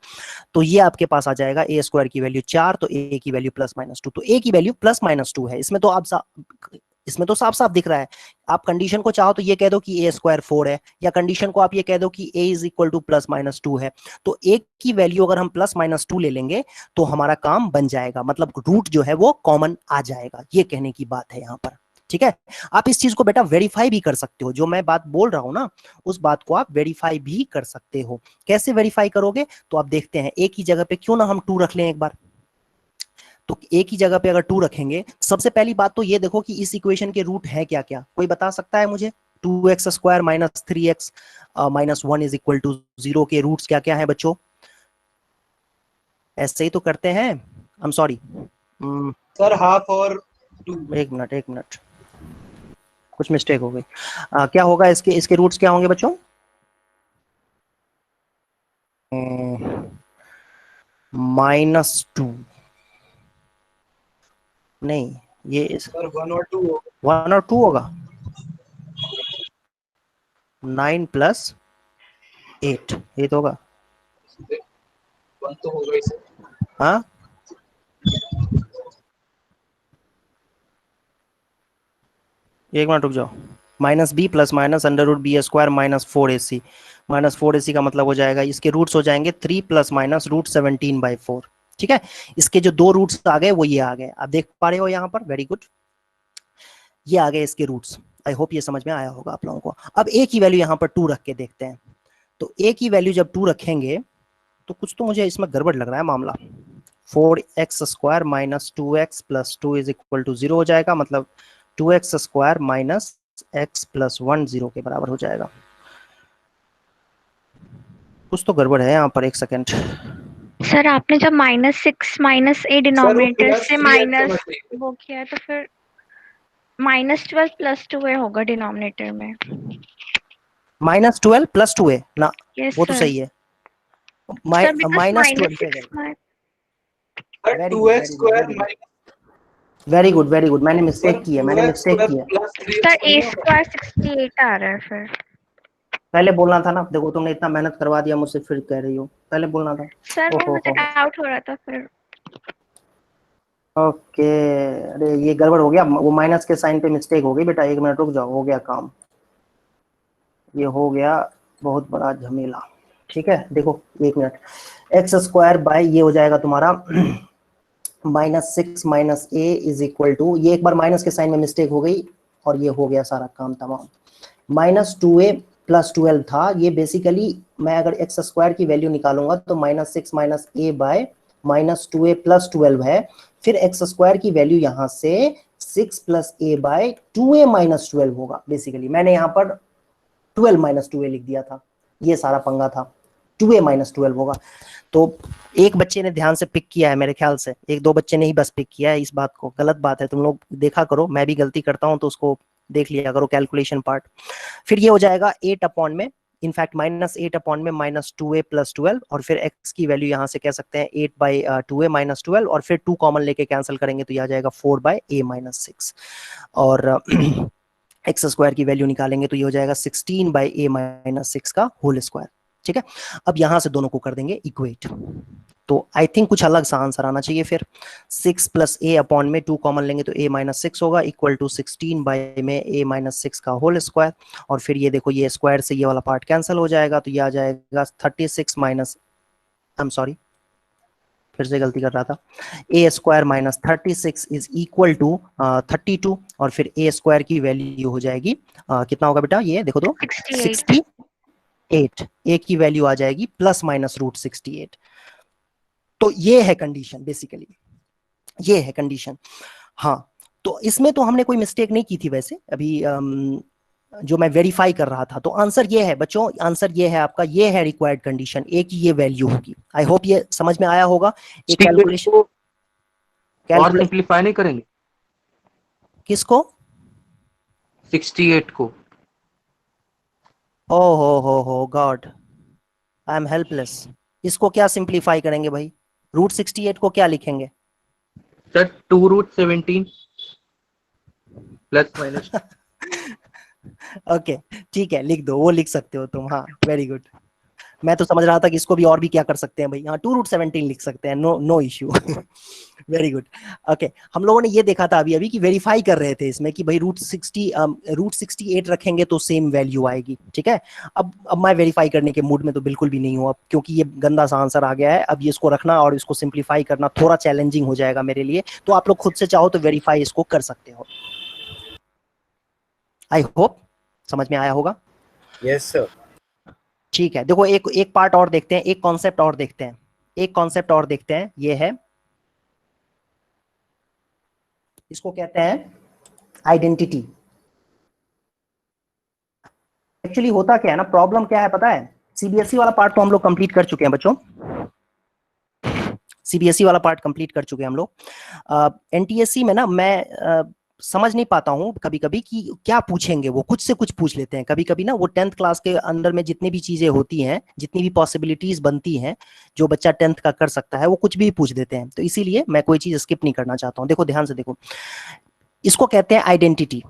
[SPEAKER 1] तो ये आपके पास आ जाएगा a² की वैल्यू 4, तो a की वैल्यू +-2, तो a की वैल्यू +-2 है। इसमें तो आप इसमें तो साफ साफ दिख रहा है। आप कंडीशन को चाहो तो ये कह दो कि a² 4 है, या कंडीशन को आप ये कह दो कि a = +-2 है। तो a की वैल्यू अगर हम +-2 ले लेंगे तो हमारा काम बन जाएगा, मतलब रूट जो है वो कॉमन आ जाएगा, ये कहने की बात है यहाँ पर, ठीक है। आप इस चीज को बेटा वेरीफाई भी कर सकते हो, जो मैं बात बोल रहा हूं ना, उस बात को आप वेरीफाई भी कर सकते हो। कैसे वेरीफाई करोगे, तो आप देखते हैं, एक ही जगह पे क्यों ना हम 2 रख लें एक बार। तो एक ही जगह पे अगर 2 रखेंगे, सबसे पहली बात तो ये देखो कि इस इक्वेशन के रूट है क्या क्या, कोई बता सकता है मुझे। 2x² - 3x - 1 = 0 के रूट्स क्या क्या है बच्चों, ऐसे ही तो करते हैं। I am sorry,
[SPEAKER 4] sir half और 2।
[SPEAKER 1] एक मिनट, कुछ मिस्टेक हो गई। क्या होगा, इसके इसके रूट्स क्या होंगे बच्चों, -2, नहीं, ये
[SPEAKER 4] सर 1 और 2 होगा।
[SPEAKER 1] 1 और 2 होगा, 9 + 8 ये तो होगा,
[SPEAKER 4] 1 तो होगा ही सर।
[SPEAKER 1] हाँ, एक मिनट रुक जाओ, -b + -√b² - 4ac, -4ac का मतलब हो जाएगा, इसके रूट्स हो जाएंगे 3 ± √17/4, ठीक है। इसके जो 2 रूट्स आ गए वो ये आ गए, आप देख पा रहे हो यहाँ पर, वेरी गुड, ये आ गए इसके रूट्स। आई होप ये समझ में आया होगा आप लोगों को। अब a की वैल्यू यहाँ पर 2 रख के देखते हैं, तो a की वैल्यू जब 2 रखेंगे तो कुछ तो मुझे इसमें गड़बड़ लग रहा है मामला। 4x² - 2x + 2 = 0 हो जाएगा, मतलब 2x² - x + 1 0 के बराबर हो जाएगा। कुछ तो गड़बड़ है यहाँ पर, एक सेकंड।
[SPEAKER 7] सर आपने जब -6 -a डिनोमिनेटर से माइनस वो किया है तो फिर -12 + 2a होगा डिनोमिनेटर में।
[SPEAKER 1] -12 + 2a ना,
[SPEAKER 7] यस
[SPEAKER 1] वो तो
[SPEAKER 7] सर।
[SPEAKER 1] सही है।
[SPEAKER 7] Sir
[SPEAKER 1] -12 very good,
[SPEAKER 4] 2x square
[SPEAKER 1] very good, very good. मैंने मिस्टेक की है, मैंने मिस्टेक की है।
[SPEAKER 7] सर a स्क्वायर 68 आ रहा है फिर।
[SPEAKER 1] पहले बोलना था ना, देखो तुमने इतना मेहनत करवा दिया मुझसे, फिर कह रही हो पहले बोलना था।
[SPEAKER 7] सर वो
[SPEAKER 1] ओहो
[SPEAKER 7] मुझे डाउट हो रहा था फिर।
[SPEAKER 1] ओके, अरे ये गड़बड़ हो गया, वो माइनस के साइन पे मिस्टेक हो गई बेटा, 1 मिनट रुक जाओ, हो गया काम, ये हो गया बहुत बड़ा झमेला। ठीक है, देखो 1 मिनट, एक्स स्क्वायर बाय ये हो जाएगा तुम्हारा -6 - a इज इक्वल टू, ये एक बार माइनस के साइन में मिस्टेक हो गई और ये हो गया सारा काम तमाम। -2a + 12 था, ये बेसिकली मैं अगर एक्स स्क्वायर की वैल्यू निकालूंगा तो -6 - a बाय -2a + 12 है, फिर एक्स स्क्वायर की वैल्यू यहाँ से 6 + a बाय 2a - 12 होगा। बेसिकली मैंने यहाँ पर 12 - 2a लिख दिया था, ये सारा पंगा था, 2a - 12 होगा। तो एक बच्चे ने ध्यान से पिक किया है मेरे ख्याल से, 1-2 बच्चे ने ही बस पिक किया है इस बात को, गलत बात है, तुम लोग देखा करो, मैं भी गलती करता हूँ तो उसको देख लिया करो कैलकुलेशन पार्ट। फिर ये हो जाएगा 8 में, इनफैक्ट -8 में -2a + 12, और फिर x की वैल्यू यहाँ से कह सकते हैं 8/2a - 12, और फिर 2 कॉमन लेके कैंसिल करेंगे तो ये आ जाएगा 4/a - 6, और एक्स स्क्वायर की वैल्यू निकालेंगे तो ये हो जाएगा 16/a - 6 का होल स्क्वायर। ठीक है, अब यहां से दोनों को कर देंगे इक्वेट, तो आई थिंक कुछ अलग सा आंसर आना चाहिए। फिर 6 + a अपॉन में 2 कॉमन लेंगे तो a - 6 होगा, इक्वल टू 16 में a - 6 का होल स्क्वायर, और फिर ये देखो ये स्क्वायर से ये वाला पार्ट कैंसिल हो जाएगा तो ये आ जाएगा 36 माइनस, आई एम सॉरी फिर से गलती कर रहा था, a square - 36 is equal to 32, और फिर a स्क्वायर की वैल्यू हो जाएगी कितना होगा बेटा, ये देखो तो 68, a की वैल्यू आ जाएगी ±√68। तो ये है कंडीशन, बेसिकली ये है कंडीशन। हाँ, तो इसमें तो हमने कोई मिस्टेक नहीं की थी वैसे अभी, जो मैं वेरीफाई कर रहा था, तो आंसर ये है बच्चों, आंसर ये है आपका, ये है रिक्वायर्ड कंडीशन, ए की ये वैल्यू होगी। आई होप ये समझ में आया होगा। एक कैलकुलेशन
[SPEAKER 8] और सिंपलीफाई नहीं करेंगे
[SPEAKER 1] किसको,
[SPEAKER 8] 68 को?
[SPEAKER 1] ओ हो गॉड, आई एम हेल्पलेस। इसको क्या सिंपलीफाई करेंगे भाई, √68 को क्या लिखेंगे
[SPEAKER 8] सर 2√17 ±।
[SPEAKER 1] ओके ठीक है, लिख दो, वो लिख सकते हो तुम, हाँ वेरी गुड। मैं तो समझ रहा था कि इसको भी और भी क्या कर सकते हैं भाई, हाँ 2√17 लिख सकते हैं, no issue. Very good. Okay, हम लोगों ने ये देखा था अभी कि वेरीफाई कर रहे थे इसमें कि भाई √68 रखेंगे तो सेम वैल्यू आएगी। ठीक है, अब मैं वेरीफाई करने के मूड में तो बिल्कुल भी नहीं हूँ अब, क्योंकि ये गंदा सा आंसर आ गया है। अब ये इसको रखना और इसको सिंप्लीफाई करना थोड़ा चैलेंजिंग हो जाएगा मेरे लिए, तो आप लोग खुद से चाहो तो वेरीफाई इसको कर सकते हो। आई होप समझ में आया होगा।
[SPEAKER 5] Yes sir.
[SPEAKER 1] ठीक है, देखो एक पार्ट और देखते हैं, एक कॉन्सेप्ट और देखते हैं, एक कॉन्सेप्ट और देखते हैं, ये है, इसको कहते हैं आइडेंटिटी। एक्चुअली होता क्या है ना, प्रॉब्लम क्या है पता है, सीबीएसई वाला पार्ट तो हम लोग कंप्लीट कर चुके हैं बच्चों, सीबीएसई वाला पार्ट कंप्लीट कर चुके हैं हम लोग। एनटीएससी में ना मैं समझ नहीं पाता हूँ कभी कभी कि क्या पूछेंगे, वो कुछ से कुछ पूछ लेते हैं कभी कभी ना, वो 10th क्लास के अंदर में जितनी भी चीजें होती हैं, जितनी भी पॉसिबिलिटीज बनती हैं जो बच्चा 10th का कर सकता है, वो कुछ भी पूछ देते हैं, तो इसीलिए मैं कोई चीज स्किप नहीं करना चाहता हूँ। देखो ध्यान से देखो, इसको कहते हैं आइडेंटिटी।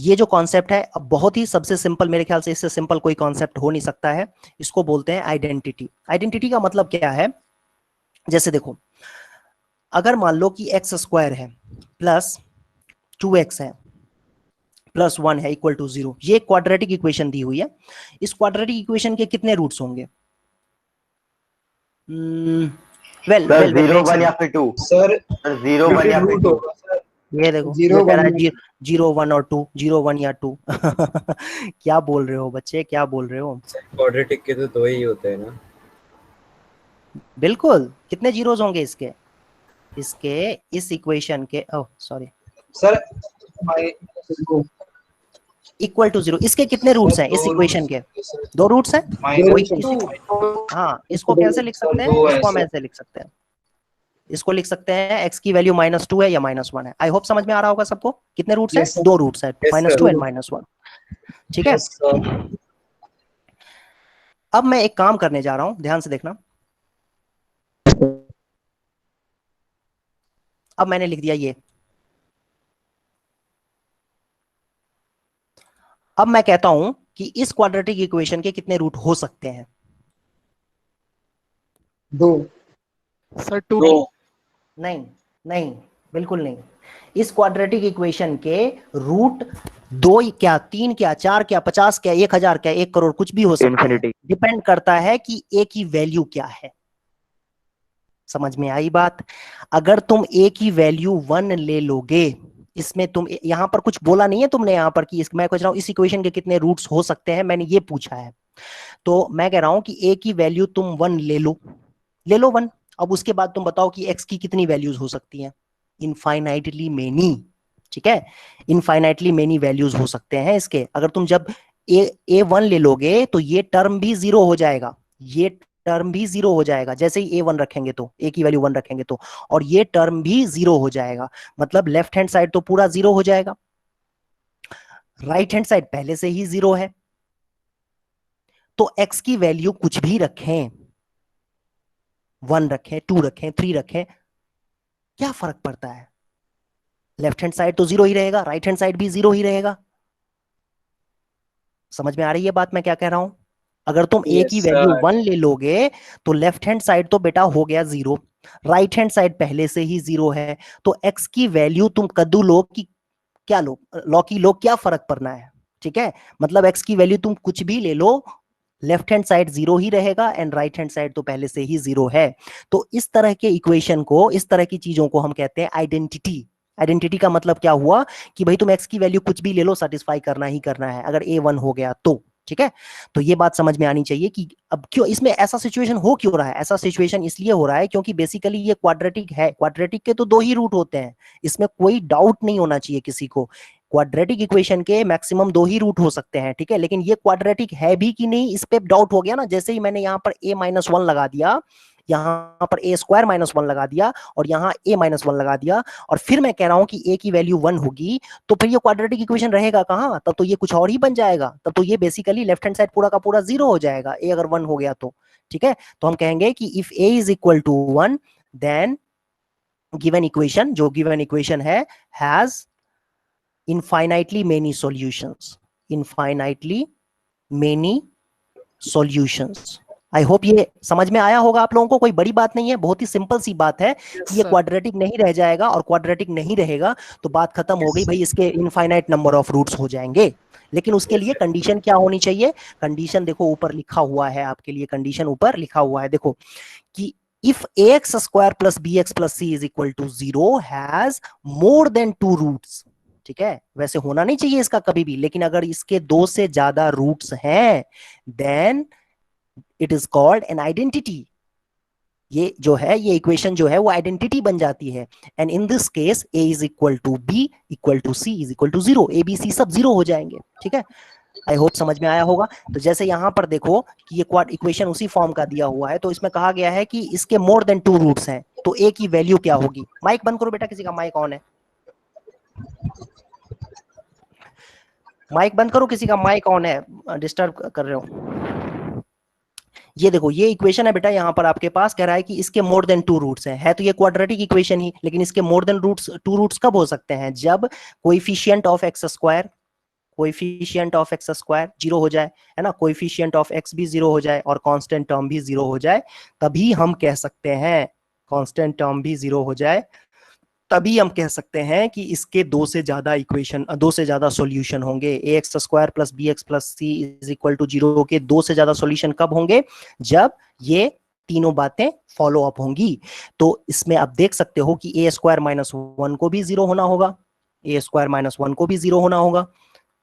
[SPEAKER 1] ये जो कॉन्सेप्ट है अब बहुत ही सबसे सिंपल, मेरे ख्याल से इससे सिंपल कोई कॉन्सेप्ट हो नहीं सकता है, इसको बोलते हैं आइडेंटिटी। आइडेंटिटी का मतलब क्या है, जैसे देखो अगर मान लो कि एक्स स्क्वायर है प्लस 2x है प्लस 1 है इक्वल टू 0, ये क्वाड्रेटिक इक्वेशन दी हुई है। इस क्वाड्रेटिक इक्वेशन के कितने रूट्स होंगे? वेल
[SPEAKER 9] 0 1 या फिर 2
[SPEAKER 4] सर
[SPEAKER 9] 0 1 या फिर 2।
[SPEAKER 1] ये देखो
[SPEAKER 4] 0
[SPEAKER 1] कह रहा
[SPEAKER 4] 1
[SPEAKER 1] है 0 1 और 2, 0 1 या 2। क्या बोल रहे हो बच्चे, क्या बोल रहे हो?
[SPEAKER 5] क्वाड्रेटिक के तो 2 ही होते हैं ना।
[SPEAKER 1] बिल्कुल, कितने जीरोस होंगे इसके इस इक्वेशन के? Oh sorry
[SPEAKER 4] sir
[SPEAKER 1] equal to 0। इसके कितने रूट्स हैं इस इक्वेशन के? 2 रूट्स हैं। हाँ, इसको कैसे लिख सकते हैं? इसको हम ऐसे लिख सकते हैं, इसको लिख सकते हैं x की वैल्यू -2 है या -1 है। आई होप समझ में आ रहा होगा सबको। कितने रूट्स हैं? 2 रूट्स हैं, -2 एंड -1। ठीक है। अब मैं एक काम करने जा रहा हूं, ध्यान से देखना। अब मैंने लिख दिया ये। अब मैं कहता हूं कि इस क्वाड्रेटिक इक्वेशन के कितने रूट हो सकते हैं?
[SPEAKER 6] 2
[SPEAKER 3] सर 2
[SPEAKER 1] नहीं, नहीं, बिल्कुल नहीं। इस क्वाड्रेटिक इक्वेशन के रूट 2 क्या, 3 क्या, 4 क्या, 50 क्या, 1000 क्या, 1 करोड़, कुछ भी हो सकता है। डिपेंड करता है कि a की वैल्यू क्या है। समझ में आई बात? अगर तुम a की वैल्यू 1 ले लोगे, इसमें तुम यहां पर कुछ बोला नहीं है तुमने यहां पर कि मैं पूछ रहा हूं इस इक्वेशन के कितने रूट्स हो सकते हैं, मैंने ये पूछा है। तो मैं कह रहा हूं कि a की वैल्यू तुम 1 ले लो 1। अब उसके बाद तुम बताओ कि x की कितनी वैल्यूज हो सकती हैं? Infinitely many. ठीक है, इनफाइनाइटली मेनी वैल्यूज हो सकते हैं इसके। अगर तुम जब a1 ले लोगे तो ये टर्म भी 0 हो जाएगा, ये टर्म भी 0 हो जाएगा। जैसे ही a1 रखेंगे तो a की वैल्यू 1 रखेंगे तो, और ये टर्म भी 0 हो जाएगा। मतलब लेफ्ट हैंड साइड तो पूरा 0 हो जाएगा, राइट हैंड साइड पहले से ही 0 है। तो x की वैल्यू कुछ भी रखें, 1 रखें, 2 रखें, 3 रखें, क्या फर्क पड़ता है? लेफ्ट हैंड साइड तो 0 ही रहेगा, राइट हैंड साइड भी 0 ही रहेगा। समझ में आ रही है बात मैं क्या कह रहा हूं? अगर तुम a की वैल्यू 1 ले लोगे तो लेफ्ट हैंड साइड तो बेटा हो गया 0, राइट हैंड साइड पहले से ही 0 है। तो x की वैल्यू तुम कद्दू लो कि क्या लो, लौकी लो, क्या फर्क पड़ना है? ठीक है, मतलब x की वैल्यू तुम कुछ भी ले लो, लेफ्ट हैंड साइड 0 ही रहेगा एंड राइट हैंड साइड तो पहले से ही 0 है। तो इस तरह के इक्वेशन को, इस तरह की चीजों को हम कहते हैं आइडेंटिटी। आइडेंटिटी का मतलब क्या हुआ कि भाई तुम x की वैल्यू कुछ भी ले लो, सेटिस्फाई करना ही करना है अगर a1 हो गया तो। ठीक है, तो ये बात समझ में आनी चाहिए कि अब क्यों इसमें ऐसा सिचुएशन हो क्यों रहा है। ऐसा सिचुएशन इसलिए हो रहा है क्योंकि बेसिकली ये क्वाड्रेटिक है। क्वाड्रेटिक के तो 2 ही रूट होते हैं, इसमें कोई डाउट नहीं होना चाहिए किसी को। क्वाड्रेटिक इक्वेशन के मैक्सिमम 2 ही रूट हो सकते हैं। ठीक है, लेकिन ये क्वाड्रेटिक है भी कि नहीं इस पे डाउट हो गया ना। जैसे ही मैंने यहाँ पर a-1 लगा दिया, यहाँ पर a² -1 लगा दिया और यहाँ a-1 लगा दिया, और फिर मैं कह रहा हूं कि a की वैल्यू 1 होगी, तो फिर ये क्वाड्रेटिक इक्वेशन रहेगा कहां? तब तो ये कुछ और ही बन जाएगा। तब तो ये बेसिकली लेफ्ट हैंड साइड पूरा का पूरा 0 हो जाएगा, a अगर 1 हो गया तो। ठीक है, तो हम कहेंगे कि if a is equal to 1 then given equation, जो गिवन इक्वेशन है, has infinitely many solutions, infinitely many solutions। I hope ये समझ में आया होगा आप लोगों को। कोई बड़ी बात नहीं है, बहुत ही सिंपल सी बात है कि ये क्वाड्रेटिक नहीं रह जाएगा, और क्वाड्रेटिक नहीं रहेगा तो बात खत्म हो गई भाई, इसके इनफाइनाइट नंबर ऑफ रूट्स हो जाएंगे। लेकिन उसके लिए कंडीशन क्या होनी चाहिए? कंडीशन देखो ऊपर लिखा हुआ है आपके लिए, कंडीशन ऊपर लिखा हुआ है देखो कि if ax² plus bx plus c is equal to 0 has more than 2 roots। ठीक है, वैसे होना नहीं चाहिए इसका कभी भी, लेकिन अगर इसके 2 से ज्यादा रूट्स हैं then it is called an identity. ये जो है, ये इक्वेशन जो है वो आइडेंटिटी बन जाती है। And in this case a is equal to b equal to c is equal to 0, a b c सब 0 हो जाएंगे। ठीक है, आई होप समझ में आया होगा। तो जैसे यहां पर देखो कि ये क्वाड इक्वेशन उसी फॉर्म का दिया हुआ है, तो इसमें कहा गया है कि इसके मोर देन 2 रूट्स हैं, तो a की वैल्यू क्या होगी? माइक बंद करो बेटा, किसी का माइक ऑन है? माइक बंद करो, किसी का माइक ऑन है, डिस्टर्ब कर रहे हो। ये देखो, ये इक्वेशन है बेटा, यहाँ पर आपके पास कह रहा है कि इसके मोर देन 2 रूट्स हैं। है तो ये क्वाड्रेटिक इक्वेशन ही, लेकिन इसके मोर देन 2 रूट्स कब हो सकते हैं? जब coefficient of x² coefficient of x² 0 हो जाए, है ना, कोएफिशिएंट ऑफ x भी 0 हो जाए और कांस्टेंट टर्म भी 0 हो जाए, तभी हम कह सकते हैं, कांस्टेंट टर्म भी 0 हो जाए तभी हम कह सकते हैं कि इसके 2 से ज्यादा इक्वेशन, 2 से ज्यादा सॉल्यूशन होंगे। ax² plus bx plus c is equal to 0 के 2 से ज्यादा सॉल्यूशन कब होंगे? जब ये तीनों बातें फॉलो अप होंगी। तो इसमें आप देख सकते हो कि a² -1 को भी 0 होना होगा, a² -1 को भी 0 होना होगा।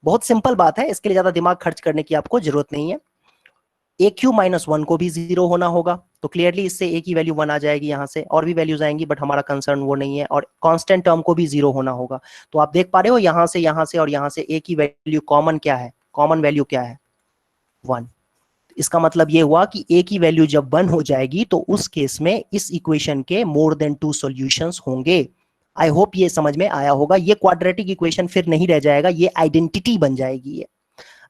[SPEAKER 1] बहुत सिंपल बात है, इसके लिए ज्यादा दिमाग खर्च करने की आपको जरूरत नहीं है। aq -1 को भी 0 होना होगा, तो क्लियरली इससे ए की वैल्यू 1 आ जाएगी, यहाँ से और भी वैल्यूज आएंगी, बट हमारा कंसर्न वो नहीं है। और कांस्टेंट टर्म को भी 0 होना होगा। तो आप देख पा रहे हो यहाँ से और यहाँ से ए की वैल्यू कॉमन क्या है, कॉमन वैल्यू क्या है 1। इसका मतलब ये हुआ कि ए की वैल्यू जब 1 हो जाएगी तो उस केस में इस इक्वेशन के मोर देन 2 सॉल्यूशंस होंगे। आई होप ये समझ में आया होगा। ये क्वाड्रेटिक इक्वेशन फिर नहीं रह जाएगा, ये आइडेंटिटी बन जाएगी। ये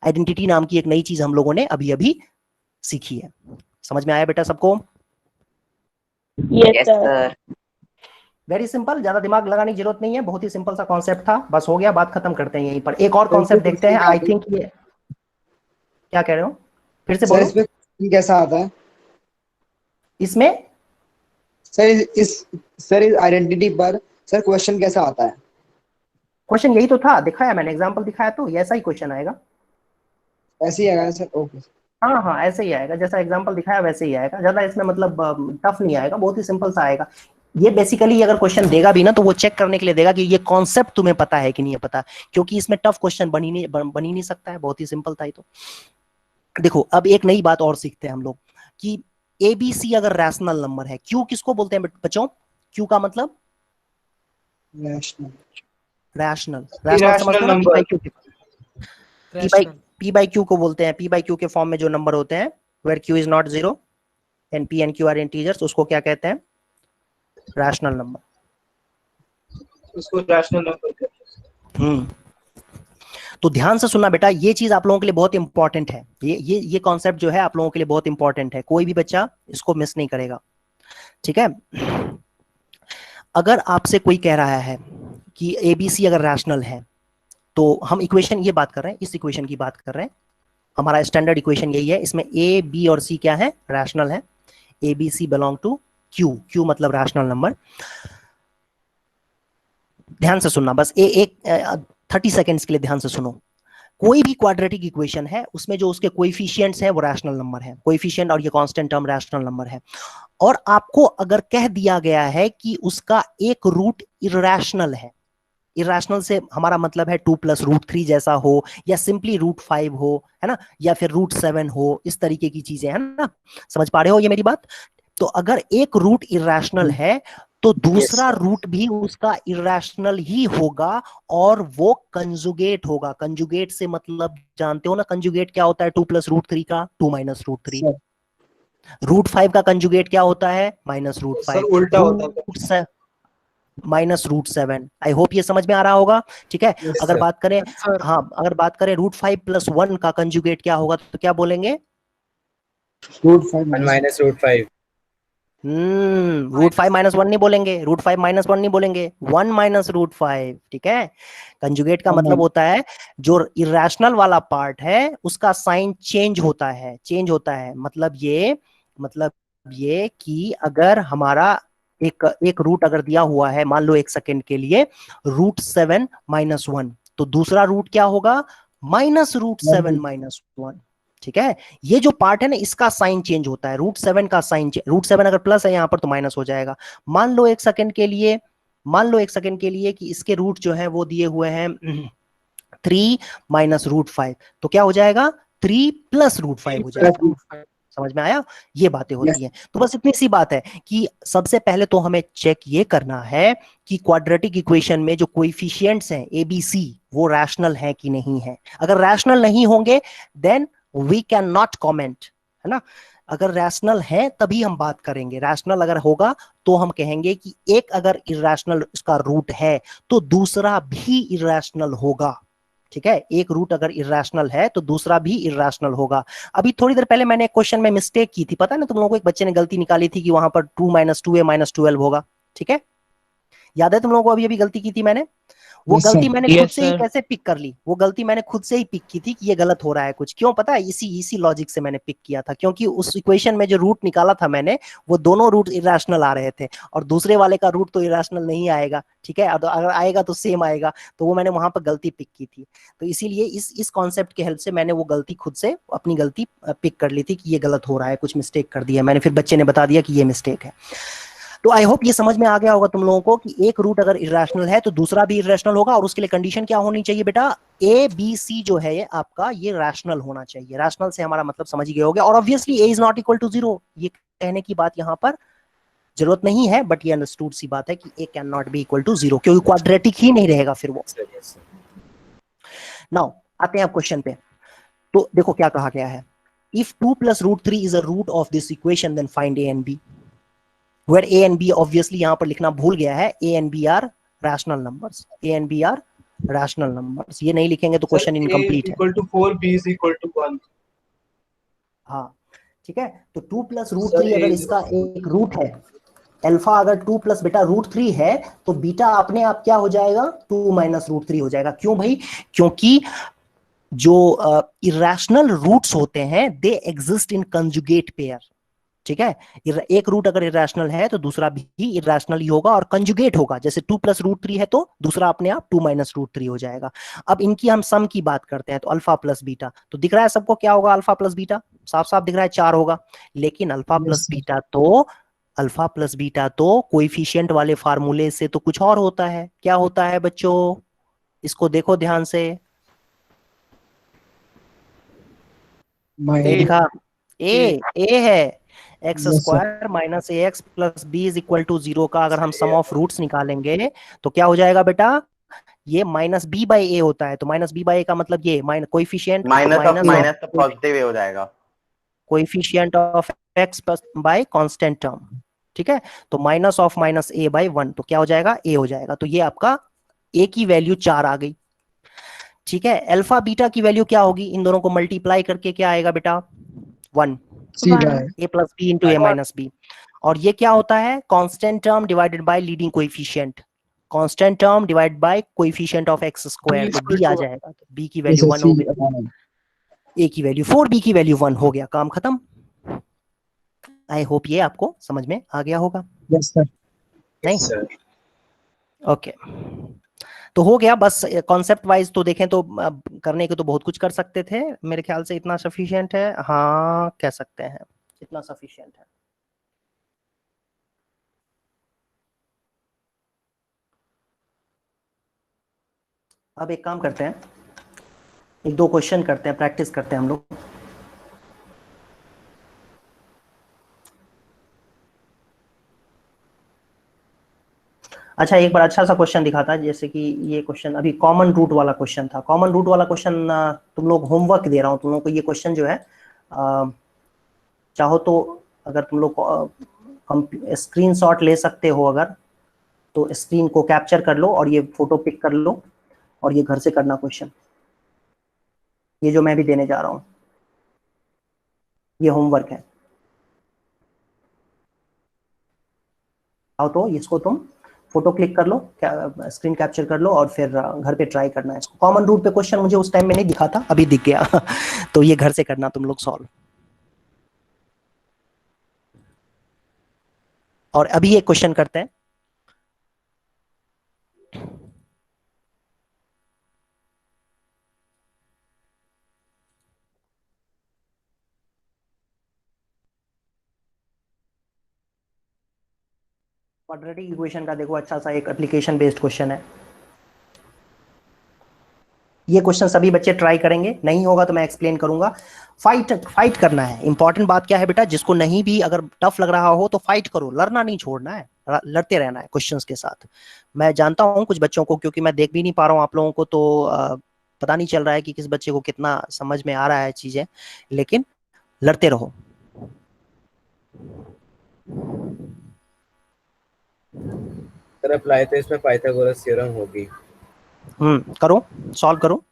[SPEAKER 1] आइडेंटिटी नाम की एक नई चीज हम लोगों ने अभी अभी सीखी है। समझ में आया बेटा सबको?
[SPEAKER 6] Yes sir.
[SPEAKER 1] वेरी सिंपल, ज्यादा दिमाग लगाने की जरूरत नहीं है, बहुत ही सिंपल सा कॉन्सेप्ट था, बस हो गया, बात खत्म करते हैं यहीं पर। एक और कॉन्सेप्ट देखते हैं। आई थिंक ये क्या कह रहे हो, फिर से बोलो।
[SPEAKER 10] सर इसमें कैसा आता है
[SPEAKER 1] इसमें
[SPEAKER 10] सर, इस आइडेंटिटी पर सर क्वेश्चन कैसा आता है?
[SPEAKER 1] क्वेश्चन यही तो था, दिखाया मैंने, एग्जांपल दिखाया, तो ऐसा ही क्वेश्चन आएगा।
[SPEAKER 10] ऐसे ही आएगा सर? ओके।
[SPEAKER 1] हाँ हाँ, ऐसे ही आएगा, जैसा एग्जांपल दिखाया वैसे ही आएगा। ज्यादा इसमें मतलब टफ नहीं आएगा, बहुत ही सिंपल सा आएगा। ये बेसिकली अगर क्वेश्चन देगा भी ना तो वो चेक करने के लिए देगा कि ये कॉन्सेप्ट तुम्हें पता है कि नहीं है पता, क्योंकि इसमें टफ क्वेश्चन बन ही नहीं सकता है, बहुत ही सिंपल था ये तो। देखो अब एक नई बात और सीखते हैं हम लोग कि एबीसी अगर रैशनल नंबर है, क्यू किसको बोलते हैं बच्चों? क्यू का मतलब rational
[SPEAKER 4] number.
[SPEAKER 1] P by q को बोलते हैं। पी बाई क्यू के फॉर्म में जो नंबर होते हैं, where q is not 0 and p and q are integers, उसको क्या कहते हैं? Rational number.
[SPEAKER 4] उसको रैशनल नंबर कहते हैं।
[SPEAKER 1] तो ध्यान से सुनना बेटा, ये चीज आप लोगों के लिए बहुत इंपॉर्टेंट है। ये कॉन्सेप्ट जो है आप लोगों के लिए बहुत इंपॉर्टेंट है, कोई भी बच्चा इसको मिस नहीं करेगा, ठीक है? अगर आपसे कोई कह रहा है कि एबीसी अगर रैशनल है, तो हम इक्वेशन ये बात कर रहे हैं, इस इक्वेशन की बात कर रहे हैं, हमारा स्टैंडर्ड इक्वेशन यही है। इसमें ए बी और सी क्या है? रैशनल है। A b c belong to q, q मतलब रैशनल नंबर। ध्यान से सुनना, बस एक 30 सेकेंड्स के लिए ध्यान से सुनो। कोई भी क्वाड्रेटिक इक्वेशन है, उसमें जो उसके कोएफिशिएंट्स हैं वो रैशनल नंबर है। कोएफिशिएंट और ये कांस्टेंट टर्म रैशनल नंबर है। और आपको अगर कह दिया गया है कि उसका एक रूट इरैशनल है, इरैशनल से हमारा मतलब है 2 + √3 जैसा हो, या सिंपली √5 हो, है ना, या फिर √7 हो, इस तरीके की चीजें, है ना? समझ पा रहे हो ये मेरी बात? तो अगर एक रूट इरैशनल है तो दूसरा रूट भी उसका इरैशनल ही होगा, और वो कंजुगेट होगा। कंजुगेट से मतलब जानते हो ना, कंजुगेट क्या होता है? 2 + √3 का 2 - √3। √5 का कंजुगेट क्या होता है? -√5।
[SPEAKER 4] सर उल्टा होता है,
[SPEAKER 1] -√7। आई होप ये समझ में आ रहा होगा, ठीक है? अगर बात करें, हाँ, अगर बात करें √5 + 1 का कंजुगेट क्या होगा, तो क्या बोलेंगे?
[SPEAKER 10] √5
[SPEAKER 5] -√5।
[SPEAKER 1] √5 - 1 नहीं बोलेंगे, √5 - 1 नहीं बोलेंगे, 1 - √5, ठीक है? कंजुगेट का मतलब होता है जो इरैशनल वाला पार्ट है उसका साइन चेंज होता है, मतलब ये कि अगर हमारा एक रूट अगर दिया हुआ है, मान लो 1 सेकेंड के लिए √7 - 1, तो दूसरा रूट क्या होगा? -√7 - 1, ठीक है? ये जो पार्ट है ना, इसका साइन चेंज होता है। √7 का साइन, √7 अगर प्लस है यहाँ पर तो माइनस हो जाएगा। मान लो एक सेकंड के लिए कि इसके रूट जो है वो दिए हुए हैं 3 - √5, तो क्या हो जाएगा? 3 + √5 हो जाएगा। समझ में आया? ये बातें होती हैं। तो बस इतनी सी बात है कि सबसे पहले तो हमें चेक ये करना है कि क्वाड्रेटिक इक्वेशन में जो कोएफिशिएंट्स हैं एबीसी वो रैशनल है कि नहीं है। अगर रैशनल नहीं होंगे then we can not comment, है ना? अगर रैशनल है तभी हम बात करेंगे। रैशनल अगर होगा तो हम कहेंगे कि एक अगर इरैशनल उसका रूट है तो दूसरा भी इरैशनल होगा, ठीक है? एक रूट अगर इरैशनल है तो दूसरा भी इरैशनल होगा। अभी थोड़ी देर पहले मैंने एक क्वेश्चन में मिस्टेक की थी, पता है ना तुम लोगों को? एक बच्चे ने गलती निकाली थी कि वहां पर 2 - 2a - 12 होगा, ठीक है? याद है तुम लोगों को? अभी गलती की थी मैंने, वो गलती मैंने खुद से ही कैसे पिक कर ली? वो गलती मैंने खुद से ही पिक की थी कि ये गलत हो रहा है कुछ। क्यों पता है? इसी लॉजिक से मैंने पिक किया था, क्योंकि उस इक्वेशन में जो रूट निकाला था मैंने, वो दोनों रूट इरैशनल आ रहे थे और दूसरे वाले का रूट तो इरैशनल नहीं आएगा, ठीक है? अगर आएगा तो सेम आएगा, तो वो मैंने वहां पर गलती पिक की थी। तो इसीलिए इस कॉन्सेप्ट के हेल्प से मैंने वो गलती खुद से अपनी गलती पिक कर ली थी कि ये गलत हो रहा है, कुछ मिस्टेक कर दिया मैंने, फिर बच्चे ने बता दिया कि ये मिस्टेक है। तो आई होप ये समझ में आ गया होगा तुम लोगों को कि एक रूट अगर इरेशनल है तो दूसरा भी इरेशनल होगा, और उसके लिए कंडीशन क्या होनी चाहिए बेटा, ए बी सी जो है ये आपका ये रैशनल होना चाहिए। रैशनल से हमारा मतलब समझ ही गए होगे, और obviously a is not equal to 0, ये कहने की बात यहाँ पर जरूरत नहीं है, बट ये अंडरस्टूड सी बात है कि a can not be equal to 0, क्योंकि क्वाड्रेटिक ही नहीं रहेगा फिर वो। नाउ आते हैं आप क्वेश्चन पे। तो देखो क्या कहा गया है, if 2 plus √3 is a root of this equation then find a and b, where a and b obviously यहां पर लिखना भूल गया है, a and b are rational numbers, a and b are rational numbers, ये नहीं लिखेंगे तो क्वेश्चन इनकम्प्लीट है।
[SPEAKER 4] Equal to 4 b is equal to 1।
[SPEAKER 1] हाँ ठीक है, तो 2 plus √3 अगर इसका एक रूट है, अल्फा अगर 2 plus बेटा √3 है तो बीटा अपने आप क्या हो जाएगा, 2 minus √3 हो जाएगा। क्यों भाई, क्योंकि जो इरेशनल रूट्स होते हैं they exist in conjugate pair, ठीक है। एक रूट अगर इरेशनल है तो दूसरा भी इरेशनल ही होगा और कंजुगेट होगा, जैसे 2 plus √3 है तो दूसरा अपने आप 2 minus √3 हो जाएगा। अब इनकी हम सम की बात करते हैं तो अल्फा प्लस बीटा, तो दिख रहा है सबको क्या होगा, अल्फा प्लस बीटा साफ साफ दिख रहा है 4 होगा, लेकिन अल्फा प्लस बीटा तो कोएफिशिएंट वाले फार्मूले से तो कुछ और होता है। क्या होता है बच्चों, इसको देखो ध्यान से, लिखा ए है x square minus a x plus b is equal to 0 का अगर हम सम ऑफ रूट्स निकालेंगे तो क्या हो जाएगा बेटा, ये माइनस बी बाई ए होता है, तो माइनस बी बाई ए का मतलब ये कोएफिशिएंट
[SPEAKER 9] माइनस तो पॉजिटिव हो जाएगा,
[SPEAKER 1] coefficient of x plus by constant term, ठीक है। तो minus of minus A by 1 तो क्या हो जाएगा, ए हो जाएगा। तो ये आपका ए की वैल्यू 4 आ गई, ठीक है। अल्फा बीटा की वैल्यू क्या होगी, इन दोनों को मल्टीप्लाई करके क्या आएगा बेटा, 1, ए प्लस बी इंटू ए माइनस बी, और ये क्या होता है, constant term divided by leading coefficient, constant term divided by coefficient of x square, तो बी आ जाएगा, तो बी की वैल्यू 1 हो गई, ए की वैल्यू 4, बी की वैल्यू 1 हो गया, काम खत्म। आई होप ये आपको समझ में आ गया होगा।
[SPEAKER 10] Yes sir.
[SPEAKER 1] नहीं, ओके तो हो गया, बस कॉन्सेप्ट वाइज तो देखें तो करने के तो बहुत कुछ कर सकते थे, मेरे ख्याल से इतना सफिशिएंट है, हाँ कह सकते हैं इतना सफिशिएंट है। अब एक काम करते हैं, एक दो क्वेश्चन करते हैं, प्रैक्टिस करते हैं हम लोग। अच्छा एक बार अच्छा सा क्वेश्चन दिखाता है, जैसे कि ये क्वेश्चन अभी कॉमन रूट वाला क्वेश्चन था, कॉमन रूट वाला क्वेश्चन तुम लोग होमवर्क दे रहा हूँ तुम लोग को, ये क्वेश्चन जो है चाहो तो अगर तुम लोग स्क्रीनशॉट ले सकते हो, अगर तो स्क्रीन को कैप्चर कर लो और ये फोटो पिक कर लो और ये घर से करना क्वेश्चन, ये जो मैं भी देने जा रहा हूँ ये होमवर्क है। आओ तो इसको तुम फोटो क्लिक कर लो, स्क्रीन कैप्चर कर लो और फिर घर पे ट्राई करना है इसको। कॉमन रूट पे क्वेश्चन मुझे उस टाइम में नहीं दिखा था, अभी दिख गया तो ये घर से करना तुम लोग सॉल्व। और अभी एक क्वेश्चन करते हैं, क्वाड्रेटिक इक्वेशन का देखो अच्छा सा एक एप्लीकेशन बेस्ड क्वेश्चन है। ये क्वेश्चन सभी बच्चे ट्राई करेंगे, नहीं होगा तो मैं एक्सप्लेन करूंगा। फाइट करना है, इंपॉर्टेंट बात क्या है बेटा, जिसको नहीं भी अगर टफ लग रहा हो तो फाइट करो, लड़ना नहीं छोड़ना है, लड़ते रहना है क्वेश्चंस के साथ। मैं जानता हूं कुछ बच्चों को, क्योंकि मैं देख भी नहीं पा रहा हूं आप लोगों को, तो पता नहीं चल रहा है कि किस बच्चे को कितना समझ में आ रहा है चीजें, लेकिन लड़ते रहो।
[SPEAKER 5] सर अप्लाई तो इसमें पाइथागोरस थ्योरम होगी।
[SPEAKER 1] करो, सॉल्व करो।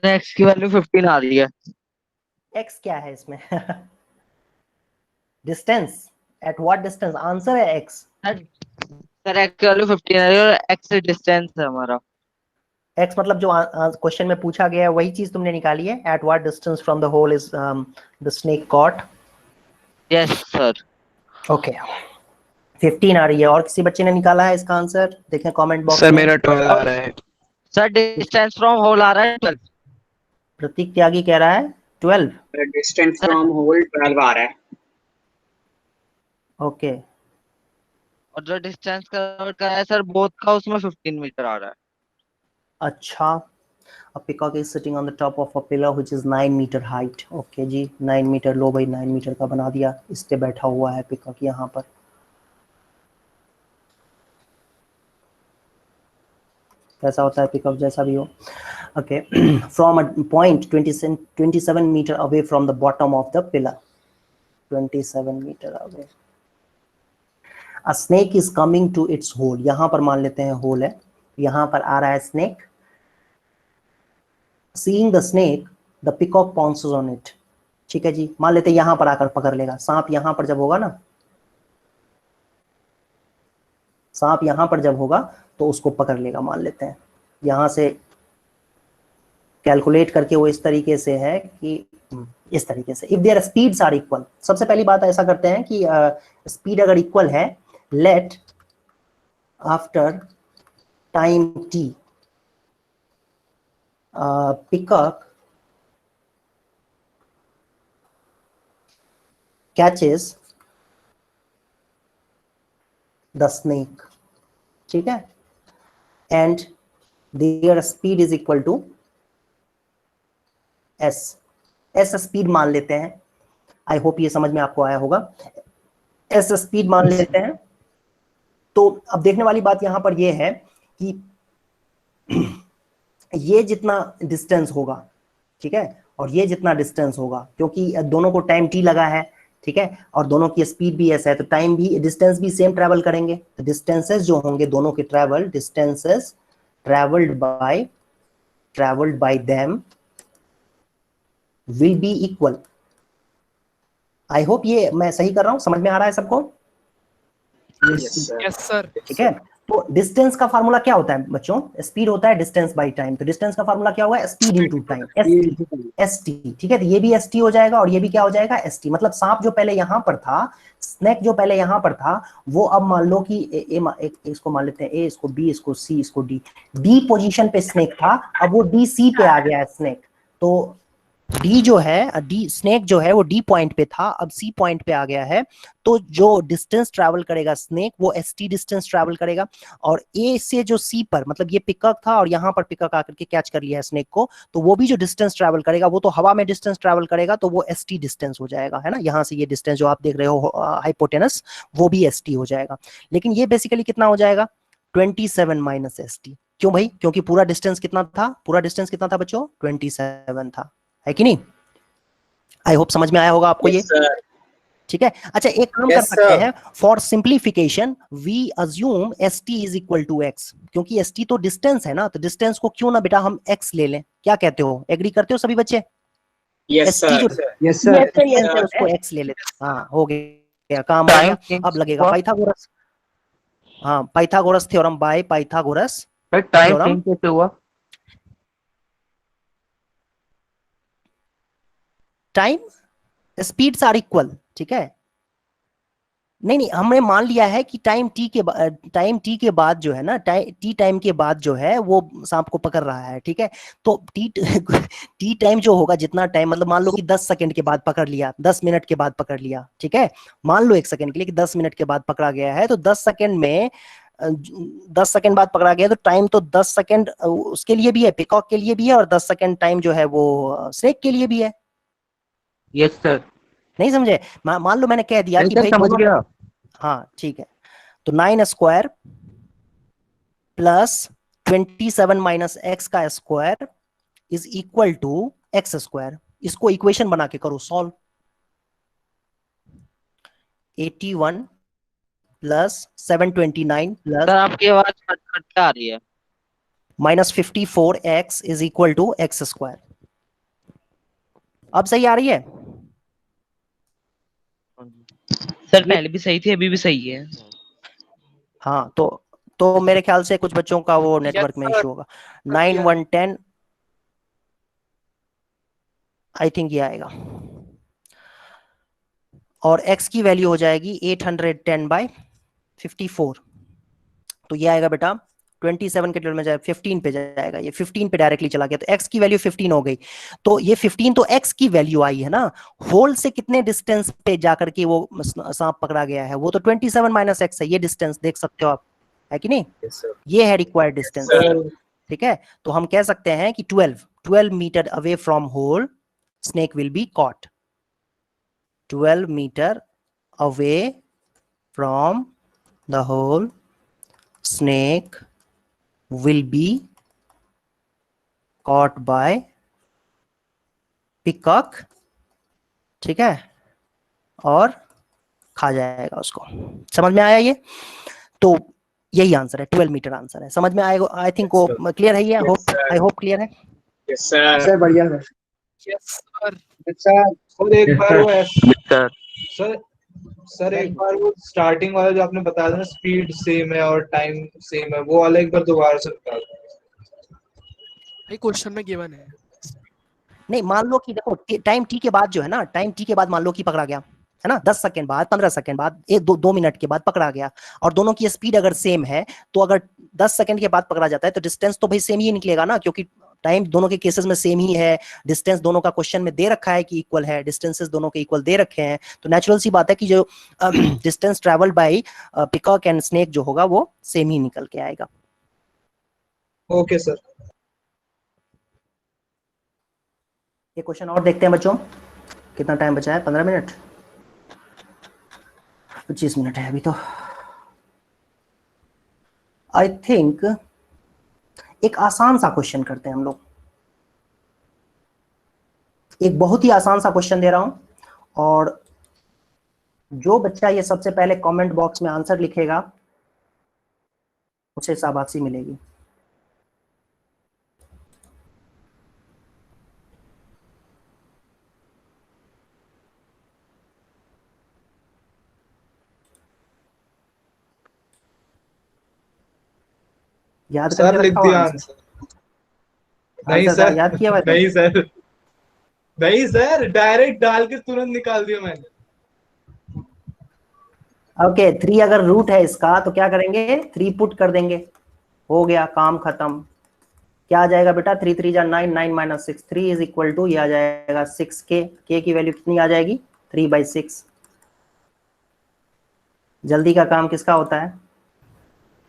[SPEAKER 6] एक्स की वैल्यू 15 आ रही है।
[SPEAKER 1] एक्स क्या है इसमें distance, eight what distance, answer है एक्स।
[SPEAKER 6] सर एक्स की वैल्यू 15 आ रही है और एक्स डिस्टेंस है हमारा।
[SPEAKER 1] एक्स मतलब जो क्वेश्चन में पूछा गया है वही चीज तुमने निकाली है। At what distance from the hole is the snake caught.
[SPEAKER 6] Yes sir.
[SPEAKER 1] Okay 15 आ रही है। और किसी बच्चे ने निकाला है इसका आंसर? देखें कमेंट बॉक्स
[SPEAKER 3] सर
[SPEAKER 1] में।
[SPEAKER 3] मेरा 12 आ रहा है।
[SPEAKER 6] सर डिस्टेंस फ्रॉम होल आ रहा है 12।
[SPEAKER 1] प्रतीक त्यागी कह रहा है 12।
[SPEAKER 2] डिस्टेंस फ्रॉम होल 12 आ रहा है।
[SPEAKER 1] ओके
[SPEAKER 6] और जो डिस्टेंस का है सर बोथ का उसमें 15 मीटर आ रहा है।
[SPEAKER 1] अच्छा। A peacock is sitting on the top of a pillar which is 9 meter height. Okay जी 9 मीटर लो भाई 9 मीटर का बना दिया। इस पे बैठा हुआ है पिकॉक यहाँ पर। कैसा होता है पिकअप जैसा भी हो। Okay from a point 27 metre away from the bottom of the pillar. 27 metre away. A snake is coming to its hole. यहाँ पर मान लेते हैं होल है, यहाँ पर आ रहा है snake. Seeing the snake the peacock pounces on it. ठीक है जी, मान लेते हैं यहाँ पर आकर पकड़ लेगा। सांप यहाँ पर जब होगा ना, सांप यहाँ पर जब होगा तो उसको पकड़ लेगा मान लेते हैं। यहाँ से कैलकुलेट करके वो इस तरीके से है कि इस तरीके से, if their speeds are equal. सबसे पहली बात ऐसा करते हैं कि स्पीड अगर इक्वल है, let after time t pickup catches the snake. ठीक है, and their speed is equal to s. S speed मान लेते हैं। आई होप ये समझ में आपको आया होगा। एस स्पीड मान लेते हैं। तो अब देखने वाली बात यहां पर ये है कि ये जितना डिस्टेंस होगा, ठीक है, और ये जितना डिस्टेंस होगा, क्योंकि दोनों को टाइम टी लगा है, ठीक है, और दोनों की स्पीड भी ऐसा है, तो टाइम भी डिस्टेंस भी सेम ट्रेवल करेंगे। तो डिस्टेंसेस जो होंगे दोनों के travel, distances travelled by them will be equal. I hope ये मैं सही कर रहा हूं, समझ में आ रहा है सबको?
[SPEAKER 3] Yes sir.
[SPEAKER 1] ठीक है। तो डिस्टेंस का फार्मूला क्या होता है बच्चों? स्पीड होता है डिस्टेंस बाय टाइम। तो डिस्टेंस का फार्मूला क्या होगा? Speed into time, ST. ठीक है, तो ये भी एसटी हो जाएगा और ये भी क्या हो जाएगा? एसटी। मतलब सांप जो पहले यहां पर था, स्नेक जो पहले यहां पर था, वो अब मान लो कि इसको मान लेते हैं ए, इसको बी, इसको सी, इसको डी। डी पोजीशन पे स्नेक था, अब वो डी सी पे आ गया है स्नेक। तो डी जो है, डी स्नेक जो है वो डी पॉइंट पे था, अब सी पॉइंट पे आ गया है। तो जो डिस्टेंस ट्रैवल करेगा स्नेक वो एसटी डिस्टेंस ट्रैवल करेगा। और ए से जो सी पर, मतलब ये पिकअप था और यहाँ पर पिकअप आकर के कैच कर लिया है स्नेक को, तो वो भी जो डिस्टेंस ट्रैवल करेगा वो तो हवा में डिस्टेंस ट्रैवल करेगा, तो वो एसटी डिस्टेंस हो जाएगा, है ना। यहाँ से ये डिस्टेंस जो आप देख रहे हो हाइपोटेनस, वो भी एसटी हो जाएगा। लेकिन ये बेसिकली कितना हो जाएगा? 27 माइनस एसटी। क्यों भाई? क्योंकि पूरा डिस्टेंस कितना था? पूरा डिस्टेंस कितना था बच्चों? 27 था, है कि नहीं? आई होप समझ में आया होगा आपको ये। ठीक है, अच्छा एक काम कर सकते हैं, for simplification we assume s t is equal to x, क्योंकि एस टी तो डिस्टेंस है ना, तो डिस्टेंस को क्यों ना बेटा हम एक्स ले लें। क्या कहते हो? एग्री करते हो सभी बच्चे?
[SPEAKER 2] Yes sir.
[SPEAKER 10] Yes sir.
[SPEAKER 1] उसको एक्स ले लेते। हाँ हो गया, काम हो गया। अब लगेगा पाइथागोरस। हाँ, Pythagoras theorem by Pythagoras
[SPEAKER 8] time change कैसे हुआ?
[SPEAKER 1] Time speeds are equal. ठीक है, नहीं हमने मान लिया है कि टाइम टी के बाद जो है ना, टी टाइम के बाद जो है वो सांप को पकड़ रहा है। ठीक है, तो टी टाइम जो होगा, जितना टाइम, मतलब मान लो कि 10 सेकंड के बाद पकड़ लिया, 10 मिनट के बाद पकड़ लिया, ठीक है, मान लो 1 सेकंड के लिए कि 10 मिनट के बाद पकड़ा गया है, तो 10 सेकंड में 10 सेकंड बाद पकड़ा गया, तो टाइम तो 10 सेकंड उसके लिए भी है, पिकॉक के लिए भी है, और 10 सेकंड टाइम जो है वो स्नेक के लिए भी है।
[SPEAKER 8] Yes sir.
[SPEAKER 1] नहीं समझे? मान लो मैंने कह दिया कि भाई
[SPEAKER 8] समझ गया।
[SPEAKER 1] हाँ ठीक है, तो 9 स्क्वायर प्लस 27 माइनस एक्स का square is equal to x square. इसको इक्वेशन बना के करो सॉल्व। 81 प्लस 729 प्लस
[SPEAKER 6] सर आपकी आवाज कट आ रही है।
[SPEAKER 1] Minus 54 x is equal to x square. अब सही आ रही है?
[SPEAKER 6] सर पहले भी सही थी, अभी भी सही है।
[SPEAKER 1] हाँ तो मेरे ख्याल से कुछ बच्चों का वो नेटवर्क में
[SPEAKER 3] sir.
[SPEAKER 1] इशू होगा। 9110 आई थिंक ये आएगा, और x की वैल्यू हो जाएगी 810/54। तो ये आएगा बेटा 27 के टेबल में जाए 15 पे जाएगा, ये 15 पे डायरेक्टली चला गया, तो x की वैल्यू 15 हो गई। तो ये 15 तो x की वैल्यू आई है ना, होल से कितने डिस्टेंस पे जाकर के वो सांप पकड़ा गया है, वो तो 27 माइनस x है, ये डिस्टेंस देख सकते हो आप, है कि नहीं?
[SPEAKER 5] Yes sir.
[SPEAKER 1] ये है रिक्वायर्ड डिस्टेंस। ठीक है, तो हम कह सकते हैं कि 12 metre away from hole snake will be caught. 12 metre away from the hole snake will be caught by peacock, ठीक है, और खा जाएगा उसको। समझ में आया ये? तो यही आंसर है, 12 मीटर आंसर है। समझ में आएगा आई थिंक, वो क्लियर है ये? आई होप क्लियर है।
[SPEAKER 2] Yes sir.
[SPEAKER 10] सर बढ़िया सर।
[SPEAKER 3] Yes, sir.
[SPEAKER 10] अच्छा
[SPEAKER 4] सर एक बार वो
[SPEAKER 8] Sir.
[SPEAKER 4] सर एक बार वो स्टार्टिंग वाला जो आपने बताया था ना, स्पीड सेम है और टाइम सेम है, वो वाला एक बार दोबारा से बता दो।
[SPEAKER 3] ये क्वेश्चन में गिवन है।
[SPEAKER 1] नहीं, मान लो कि देखो टाइम टी के बाद जो है ना, टाइम टी के बाद मान लो कि पकड़ा गया है ना, 10 सेकंड बाद, 15 सेकंड बाद, 2 मिनट के बाद पकड़ा गया, और दोनों की स्पीड अगर सेम है, तो अगर 10 सेकंड के बाद पकड़ा जाता है तो डिस्टेंस तो भाई सेम ही निकलेगा ना, क्योंकि टाइम दोनों के केसेस में सेम ही है, डिस्टेंस दोनों का क्वेश्चन में दे रखा है कि इक्वल है, डिस्टेंसेस दोनों के इक्वल दे रखे हैं, तो नेचुरल सी बात है कि जो distance travelled by peacock and snake जो होगा वो सेम ही निकल के आएगा।
[SPEAKER 4] Okay sir.
[SPEAKER 1] एक क्वेश्चन और देखते हैं बच्चों, कितना टाइम बचा है? 15 मिनट, 25 मिनट है अभी तो। आई थिंक एक आसान सा क्वेश्चन करते हैं हम लोग, एक बहुत ही आसान सा क्वेश्चन दे रहा हूं, और जो बच्चा ये सबसे पहले कमेंट बॉक्स में आंसर लिखेगा उसे शाबाशी मिलेगी। याद
[SPEAKER 4] सर
[SPEAKER 1] करके
[SPEAKER 4] लिख
[SPEAKER 1] रखा
[SPEAKER 4] दिया
[SPEAKER 1] हुआ
[SPEAKER 4] आंसर। नहीं
[SPEAKER 1] आंसर
[SPEAKER 4] सर,
[SPEAKER 1] याद किया हुआ है?
[SPEAKER 4] नहीं सर, नहीं सर, डायरेक्ट डाल के तुरंत निकाल दिया मैंने।
[SPEAKER 1] ओके, 3 अगर रूट है इसका तो क्या करेंगे? 3 पुट कर देंगे, हो गया काम खत्म। क्या आ जाएगा बेटा? 3 3 जा 9, 9 माइनस 6, 3 इज इक्वल टू, ये आ जाएगा 6k। k की वैल्यू कितनी आ जाएगी? 3/6। जल्दी का काम किसका होता है?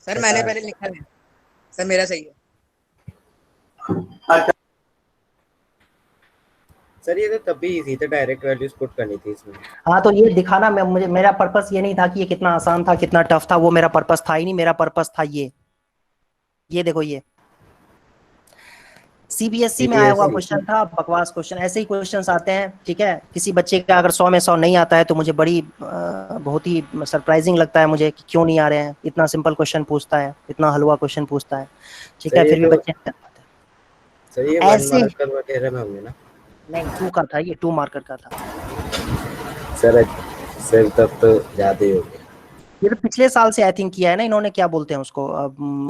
[SPEAKER 10] सर मैंने पहले लिखा है सर, मेरा सही है।
[SPEAKER 5] सर ये तो तब भी इजी था, डायरेक्ट वैल्यूज पुट करनी थी इसमें।
[SPEAKER 1] हाँ, तो ये दिखाना, मुझे मेरा पर्पस ये नहीं था कि ये कितना आसान था कितना टफ था, वो मेरा पर्पस था ही नहीं। मेरा पर्पस था ये देखो, ये सीबीएसई में आया हुआ क्वेश्चन था, बकवास क्वेश्चन। ऐसे ही क्वेश्चंस आते हैं, ठीक है। किसी बच्चे का अगर 100 में 100 नहीं आता है तो मुझे बहुत ही सरप्राइजिंग लगता है मुझे कि क्यों नहीं आ रहे हैं। इतना सिंपल क्वेश्चन पूछता है, इतना हलवा क्वेश्चन पूछता है, ठीक है, फिर भी बच्चे
[SPEAKER 5] सर ये
[SPEAKER 1] ऐसे।
[SPEAKER 5] 1 मार्कर वगैरह में होंगे ना?
[SPEAKER 1] नहीं, 2 का था, ये 2 मार्कर का था।
[SPEAKER 5] सर तब तो ज्यादा ही हो गया।
[SPEAKER 1] ये तो पिछले साल से आई थिंक किया है ना इन्होंने, क्या बोलते हैं उसको,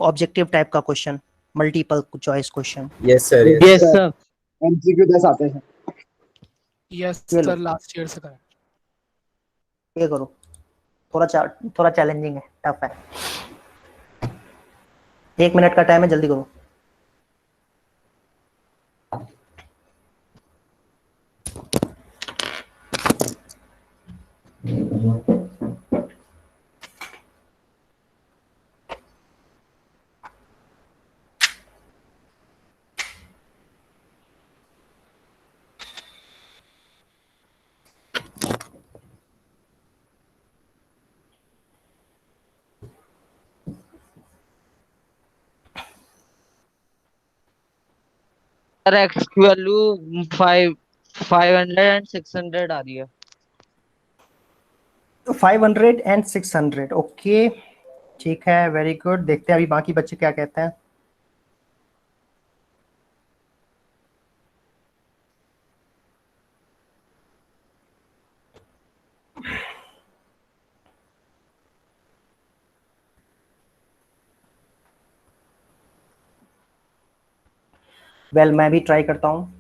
[SPEAKER 1] ऑब्जेक्टिव टाइप का question, multiple choice question.
[SPEAKER 5] Yes sir,
[SPEAKER 8] Yes, sir.
[SPEAKER 10] MCQ 10 आते हैं।
[SPEAKER 3] यस
[SPEAKER 1] चलो।
[SPEAKER 3] सर, लास्ट ईयर से करा।
[SPEAKER 1] ये करो, थोड़ा चैलेंजिंग है, टफ है। 1 मिनट का टाइम है, जल्दी करो।
[SPEAKER 6] सर एक्स की वैल्यू 500 एंड 600 आ रही है।
[SPEAKER 1] 500 एंड 600, ओके, ठीक है, वेरी गुड। देखते हैं अभी बाकी बच्चे क्या कहते हैं। वेल मैं भी ट्राई करता हूँ।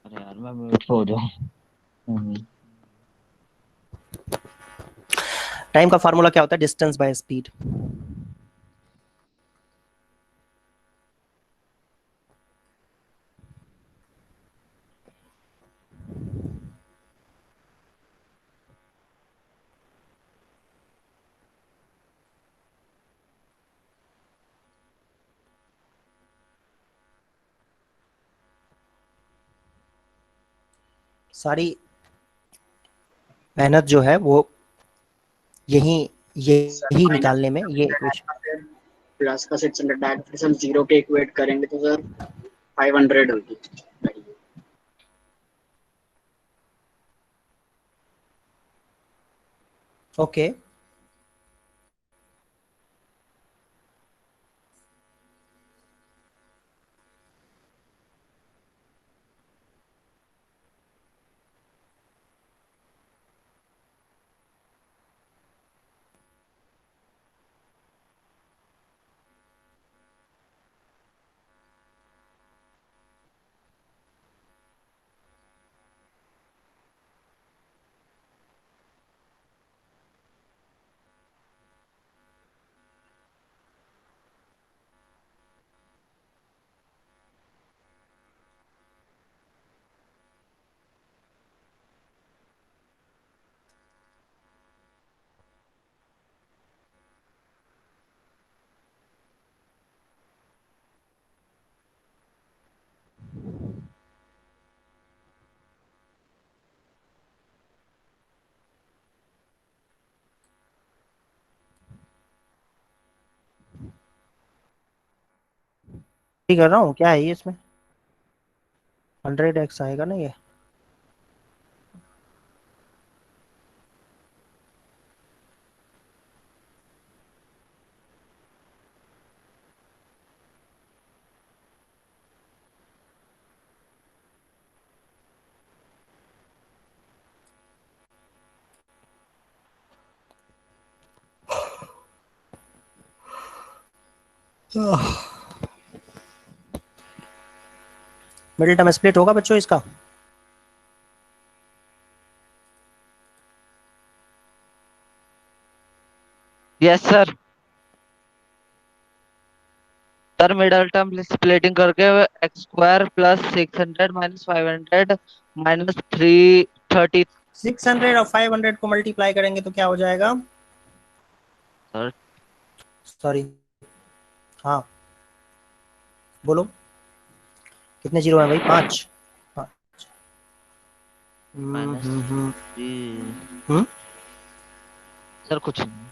[SPEAKER 6] अरे यार मैं म्यूट हो जाऊँ।
[SPEAKER 1] टाइम का फार्मूला क्या होता है? Distance by speed. सारी मेहनत जो है वो यही निकालने में, ये इक्वेशन
[SPEAKER 2] प्लस का 600 डायरेक्ट फिर हम 0 के इक्वेट करेंगे तो सर 500 होगी।
[SPEAKER 1] ओके। कर रहा हूँ, क्या है ये इसमें 100x आएगा ना ये। मिडिल टर्म स्प्लिट होगा बच्चों इसका?
[SPEAKER 6] Yes sir. Sir middle term splitting करके x square plus 600 minus 500 minus 330।
[SPEAKER 1] 600 और 500 को मल्टीप्लाई करेंगे तो क्या हो जाएगा?
[SPEAKER 6] सर
[SPEAKER 1] सॉरी, हाँ बोलो कितने जीरो है भाई? 5।
[SPEAKER 6] माइनस सर कुछ नहीं।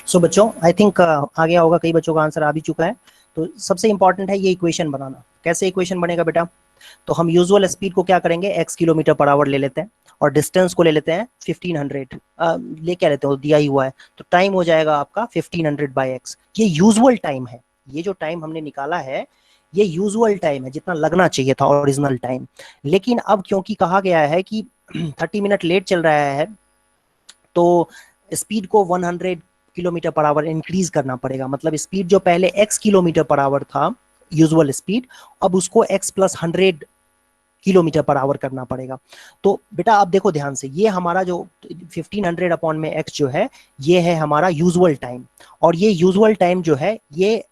[SPEAKER 1] सो बच्चों आई थिंक आ गया होगा, कई बच्चों का आंसर आ भी चुका है। तो सबसे इंपॉर्टेंट है ये इक्वेशन बनाना। कैसे इक्वेशन बनेगा बेटा? तो हम यूजुअल स्पीड को क्या करेंगे, x किलोमीटर पर आवर ले लेते हैं और डिस्टेंस को ले लेते हैं 1500। ले क्या लेते हैं, दिया ही हुआ है, तो टाइम हो जाएगा आपका 1500 बाई x। ये यूजुअल टाइम है, ये जो टाइम हमने निकाला है ये यूजुअल टाइम है, जितना लगना चाहिए था ओरिजिनल टाइम। लेकिन अब क्योंकि कहा गया है कि 30 मिनट लेट चल रहा है तो स्पीड को 100 किलोमीटर पर आवर इंक्रीज करना पड़ेगा। मतलब स्पीड जो पहले x किलोमीटर पर आवर था यूजुअल स्पीड, अब उसको x plus 100 kilometre per our करना पड़ेगा। तो बेटा आप देखो ध्यान से, ये हमारा जो 1500 अपॉन में x जो है ये है हमारा यूजुअल टाइम, और ये यूजुअल टाइम जो है ये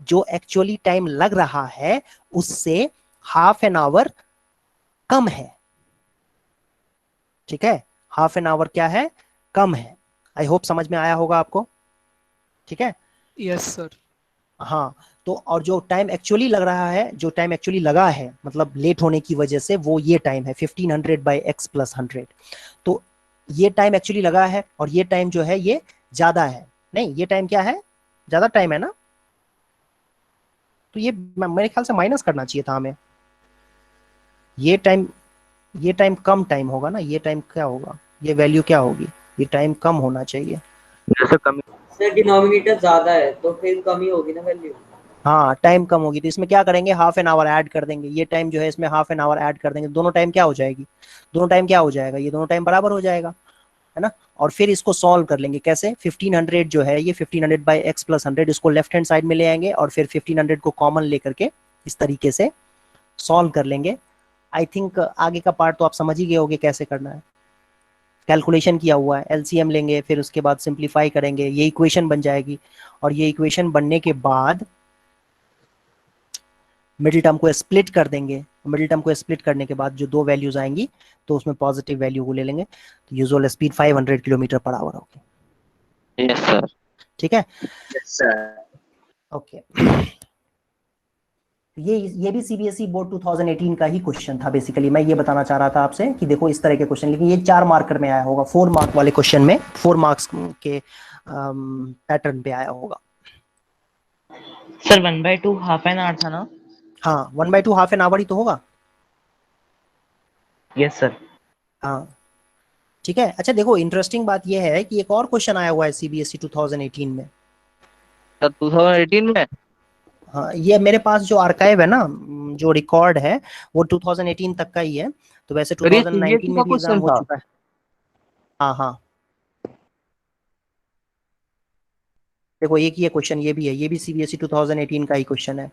[SPEAKER 1] जो एक्चुअली टाइम लग रहा है उससे हाफ एन आवर कम है। ठीक है, हाफ एन आवर क्या है, कम है। आई होप समझ में आया होगा आपको। ठीक है,
[SPEAKER 3] यस सर।
[SPEAKER 1] हाँ, तो और जो टाइम एक्चुअली लग रहा है, जो टाइम एक्चुअली लगा है मतलब लेट होने की वजह से, वो ये टाइम है 1500 बाई x प्लस 100। तो ये टाइम एक्चुअली लगा है और ये टाइम जो है ये ज्यादा है। नहीं, ये टाइम क्या है, ज्यादा टाइम है ना, तो ये मेरे ख्याल से माइनस करना चाहिए था हमें। ये टाइम कम टाइम होगा ना, ये टाइम क्या होगा, ये वैल्यू क्या होगी, ये टाइम कम होना चाहिए।
[SPEAKER 8] जैसे कमी
[SPEAKER 11] सर डिनोमिनेटर ज्यादा है तो फिर कमी होगी ना वैल्यू।
[SPEAKER 1] हाँ, टाइम कम होगी तो इसमें क्या करेंगे, हाफ एन आवर ऐड कर देंगे। ये टाइम जो है इसमें हाफ एन आवर ऐड कर देंगे, दोनों टाइम क्या हो जाएगी, दोनों टाइम क्या हो जाएगा, ये दोनों टाइम बराबर हो जाएगा, है ना। और फिर इसको सॉल्व कर लेंगे कैसे, 1500 जो है ये 1500 बाई एक्स प्लस 100 इसको लेफ्ट हैंड साइड में ले आएंगे और फिर 1500 को कॉमन लेकर के इस तरीके से सॉल्व कर लेंगे। आई थिंक आगे का पार्ट तो आप समझ ही गए होंगे कैसे करना है, कैलकुलेशन किया हुआ है, एलसीएम लेंगे, फिर उसके बाद सिंप्लीफाई करेंगे, ये इक्वेशन बन जाएगी। और ये इक्वेशन बनने के बाद मिडिल टर्म को स्प्लिट कर देंगे। मिडिल टर्म को स्प्लिट करने के बाद जो दो वैल्यूज आएंगी तो उसमें पॉजिटिव वैल्यू को ले लेंगे, तो usual speed 500 kilometre per hour होगी।
[SPEAKER 6] Yes sir.
[SPEAKER 1] ठीक है,
[SPEAKER 2] यस सर।
[SPEAKER 1] ओके। ये भी सीबीएसई बोर्ड 2018 का ही क्वेश्चन था। बेसिकली मैं ये बताना चाह रहा था आपसे कि देखो इस तरह के क्वेश्चन, लेकिन ये 4 मार्कर में आया होगा, 4 मार्क वाले क्वेश्चन में 4 मार्क्स के पैटर्न पे आया होगा।
[SPEAKER 8] सर 1/2 हाफ एन आवर था ना?
[SPEAKER 1] हाँ, 1/2 हाफ एन आवर ही तो होगा।
[SPEAKER 8] Yes sir.
[SPEAKER 1] हाँ ठीक है। अच्छा देखो, इंटरेस्टिंग बात ये है कि एक और क्वेश्चन आया हुआ है सीबीएसई 2018 में।
[SPEAKER 6] सर 2018 में?
[SPEAKER 1] हाँ, ये मेरे पास जो आर्काइव है ना, जो रिकॉर्ड है वो 2018 तक का ही है, तो वैसे 2019 में भी एग्जाम हो चुका है। हाँ हाँ, देखो एक ये क्वेश्चन ये भी है, ये भी सीबीएसई 2018 का ही क्वेश्चन है।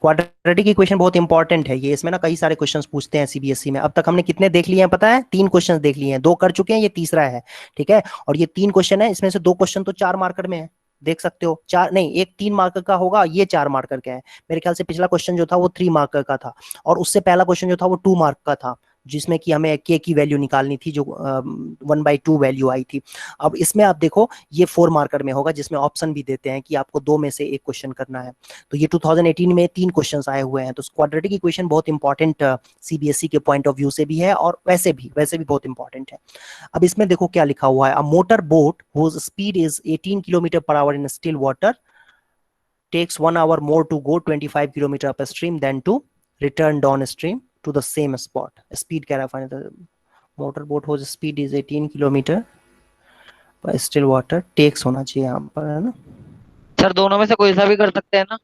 [SPEAKER 1] क्वाड्रेटिक इक्वेशन बहुत इंपॉर्टेंट है ये, इसमें ना कई सारे क्वेश्चंस पूछते हैं सीबीएसई में। अब तक हमने कितने देख लिए हैं पता है, 3 क्वेश्चंस देख लिए हैं, 2 कर चुके हैं, ये तीसरा है। ठीक है, और ये 3 क्वेश्चन है, इसमें से 2 क्वेश्चन तो 4 मार्कर में है, देख सकते हो। 4 नहीं, एक 3 मार्कर का होगा, ये 4 मार्कर का है मेरे ख्याल से। पिछला क्वेश्चन जो था वो 3 मार्कर का था, और उससे पहला क्वेश्चन जो था वो 2 मार्क का था, जिसमें कि हमें के की वैल्यू निकालनी थी, जो 1/2 वैल्यू आई थी। अब इसमें आप देखो ये 4 मार्कर में होगा, जिसमें ऑप्शन भी देते हैं कि आपको 2 में से एक क्वेश्चन करना है। तो ये 2018 में 3 क्वेश्चंस आए हुए हैं। तो क्वाड्रेटिक इक्वेशन बहुत इंपॉर्टेंट सीबीएसई के पॉइंट ऑफ व्यू से भी है, और वैसे भी बहुत इंपॉर्टेंट है। अब इसमें देखो क्या लिखा हुआ है, a motor boat whose speed is 18 kilometre per hour in still water takes 1 hour more to go 25 kilometer upstream than to return downstream to the same spot. Speed क्या रहा है, motor boat whose speed is 18 kilometer पर still water takes होना चाहिए यहाँ पर, है ना।
[SPEAKER 6] सर दोनों में से कोई सा भी कर सकते हैं ना?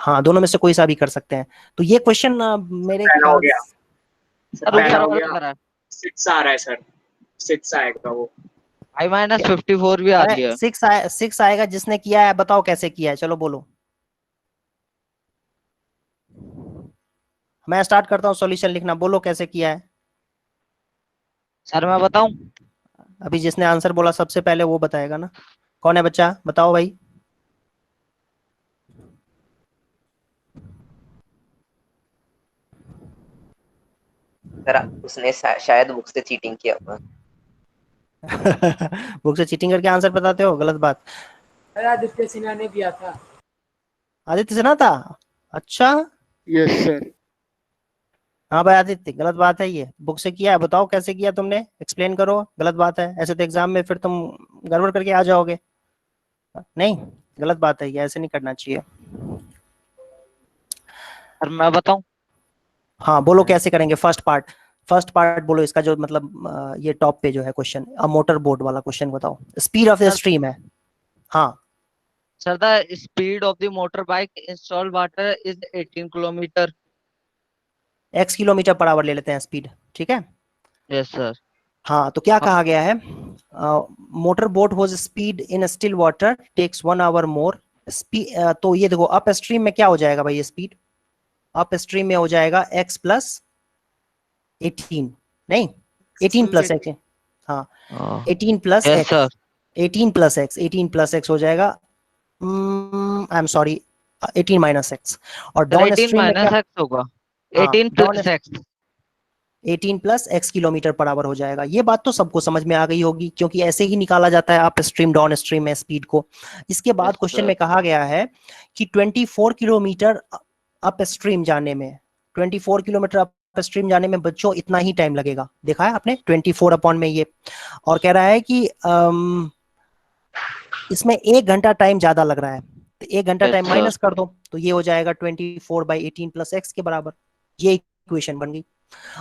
[SPEAKER 1] हाँ, दोनों में से कोई सा भी कर सकते हैं। तो ये क्वेश्चन मेरे
[SPEAKER 2] हो गया
[SPEAKER 6] सर
[SPEAKER 2] पहला हो
[SPEAKER 6] ऊपर
[SPEAKER 2] गया।
[SPEAKER 6] वाला
[SPEAKER 2] 6 आ रहा है सर, 6 आएगा वो।
[SPEAKER 6] I-54 भी आ रही है।
[SPEAKER 1] 6 आएगा। जिसने किया है बताओ कैसे किया है, चलो बोलो। मैं स्टार्ट करता हूँ सॉल्यूशन लिखना, बोलो कैसे किया है।
[SPEAKER 6] सर मैं बताऊं?
[SPEAKER 1] अभी जिसने आंसर बोला सबसे पहले वो बताएगा ना। कौन है बच्चा, बताओ भाई।
[SPEAKER 12] सर उसने शायद बुक से चीटिंग किया होगा।
[SPEAKER 1] बुक से चीटिंग करके आंसर बताते हो, गलत बात।
[SPEAKER 3] आदित्य सिन्हा ने दिया था।
[SPEAKER 1] आदित्य सिन्हा था? अच्छा,
[SPEAKER 3] यस सर।
[SPEAKER 1] हाँ भाई आदित्य, गलत बात है, ये बुक से किया है। बताओ कैसे किया तुमने, एक्सप्लेन करो। गलत बात है, ऐसे तो एग्जाम में फिर तुम गड़बड़ करके आ जाओगे। नहीं, गलत बात है ये, ऐसे नहीं करना चाहिए।
[SPEAKER 6] सर मैं बताऊं?
[SPEAKER 1] हाँ बोलो कैसे करेंगे। फर्स्ट पार्ट बोलो इसका, जो मतलब ये टॉप पे जो है क्वेश्चन, अ मोटर बोट वाला क्वेश्चन बताओ। स्पीड ऑफ द स्ट्रीम है। हाँ
[SPEAKER 6] sir the speed of the motor bike installed water is 18 kilometre.
[SPEAKER 1] x kilometre per hour ले लेते हैं स्पीड, ठीक है।
[SPEAKER 6] Yes sir.
[SPEAKER 1] हाँ, तो क्या कहा गया है, motor boat whose speed in still water takes 1 hour more speed. तो ये देखो अप स्ट्रीम में क्या हो जाएगा भाई, ये स्पीड अप स्ट्रीम में हो जाएगा x प्लस 18, नहीं 18 प्लस x। हाँ 18 plus x, 18 plus x, 18 plus x हो जाएगा, I am sorry 18 minus x। और डाउन स्ट्रीम में क्या
[SPEAKER 6] होगा, 18 plus x,
[SPEAKER 1] 18 plus x kilometre per our हो जाएगा। ये बात तो सबको समझ में आ गई होगी, क्योंकि ऐसे ही निकाला जाता है अप स्ट्रीम डाउन स्ट्रीम में स्पीड को। इसके बाद क्वेश्चन में कहा गया है कि 24 किलोमीटर अप स्ट्रीम जाने में, 24 किलोमीटर अप स्ट्रीम जाने में बच्चों इतना ही टाइम लगेगा, देखा है आपने 24 अपॉन में ये, और कह रहा है कि इसमें 1 घंटा टाइम ज्यादा लग रहा है, तो 1 घंटा टाइम माइनस कर दो तो ये हो जाएगा 24/18 प्लस एक्स के बराबर, ये इक्वेशन बन गई।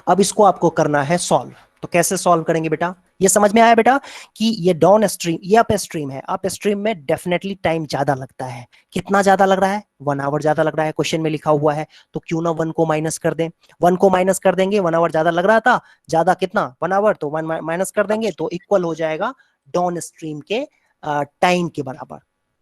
[SPEAKER 1] अब इसको आपको करना है सॉल्व, तो कैसे सॉल्व करेंगे बेटा, ये समझ में आया बेटा कि ये डाउन स्ट्रीम, ये अप स्ट्रीम है, अप स्ट्रीम में डेफिनेटली टाइम ज्यादा लगता है, कितना ज्यादा लग रहा है, 1 आवर ज्यादा लग रहा है, क्वेश्चन में लिखा हुआ है, तो क्यों ना 1 को माइनस कर दें, 1 को माइनस कर देंगे, 1 आवर ज्यादा लग रहा था, ज्यादा कितना 1 आवर, तो 1 माइनस कर देंगे तो इक्वल हो जाएगा डाउन स्ट्रीम के टाइम के बराबर,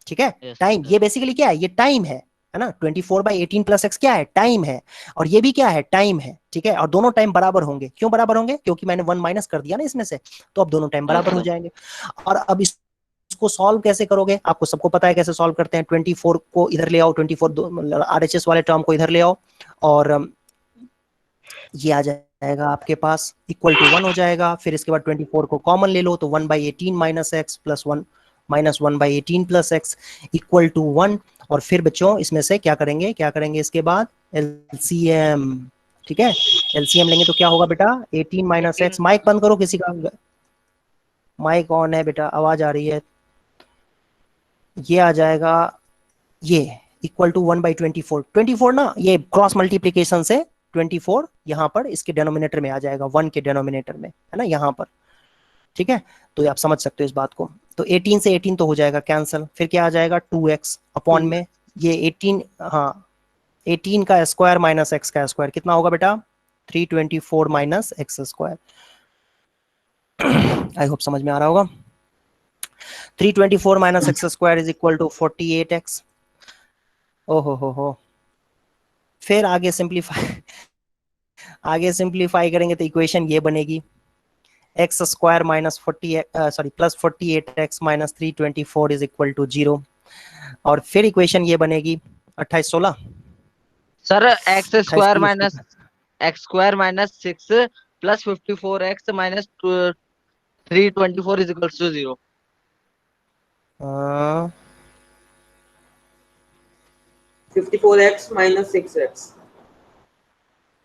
[SPEAKER 1] ठीक है। टाइम ये बेसिकली क्या है, ये टाइम है ना, 24/18 प्लस एक्स क्या है, टाइम है, और ये भी क्या है, टाइम है, ठीक है, और दोनों टाइम बराबर होंगे, क्यों बराबर होंगे, क्योंकि मैंने 1 माइनस कर दिया ना इसमें से, तो अब दोनों टाइम बराबर हो जाएंगे। और अब इसको सॉल्व कैसे करोगे, आपको सबको पता है कैसे सॉल्व करते हैं, 24 को इधर ले आओ, 24 RHS वाले टर्म को इधर ले आओ, और ये आ जाएगा आपके पास इक्वल टू 1 हो जाएगा, फिर इसके बाद 24 को कॉमन ले लो, तो 1/18 minus x plus 1 minus 1/18 plus x equal to 1, और फिर बच्चों इसमें से क्या करेंगे इसके बाद LCM, ठीक है, LCM लेंगे तो क्या होगा बेटा, 18 माइनस एक्स, माइक बंद करो, किसी का माइक ऑन है बेटा, आवाज आ रही है, ये आ जाएगा ये इक्वल टू 1/24, 24 ना ये क्रॉस मल्टीप्लीकेशन से 24 यहाँ पर इसके डेनोमिनेटर में आ जाएगा, 1 के डेनोमिनेटर में है ना यहाँ पर, ठीक है, तो आप समझ सकते हो इस बात को। तो 18 से 18 तो हो जाएगा कैंसिल, फिर क्या आ जाएगा 2x अपॉन में ये 18, हाँ 18 का स्क्वायर माइनस एक्स का स्क्वायर कितना होगा बेटा, 324 minus x square, I hope समझ में आ रहा होगा। 324 minus x square is equal to 48x, ओहो हो, फिर आगे सिंप्लीफाई करेंगे तो इक्वेशन ये बनेगी, x square minus 40 sorry plus 48x minus 324 is equal to 0, और फिर इक्वेशन ये बनेगी 28/16
[SPEAKER 6] sir, x square minus 6 plus 54x minus 324 is equal to 0।
[SPEAKER 11] 54x minus 6x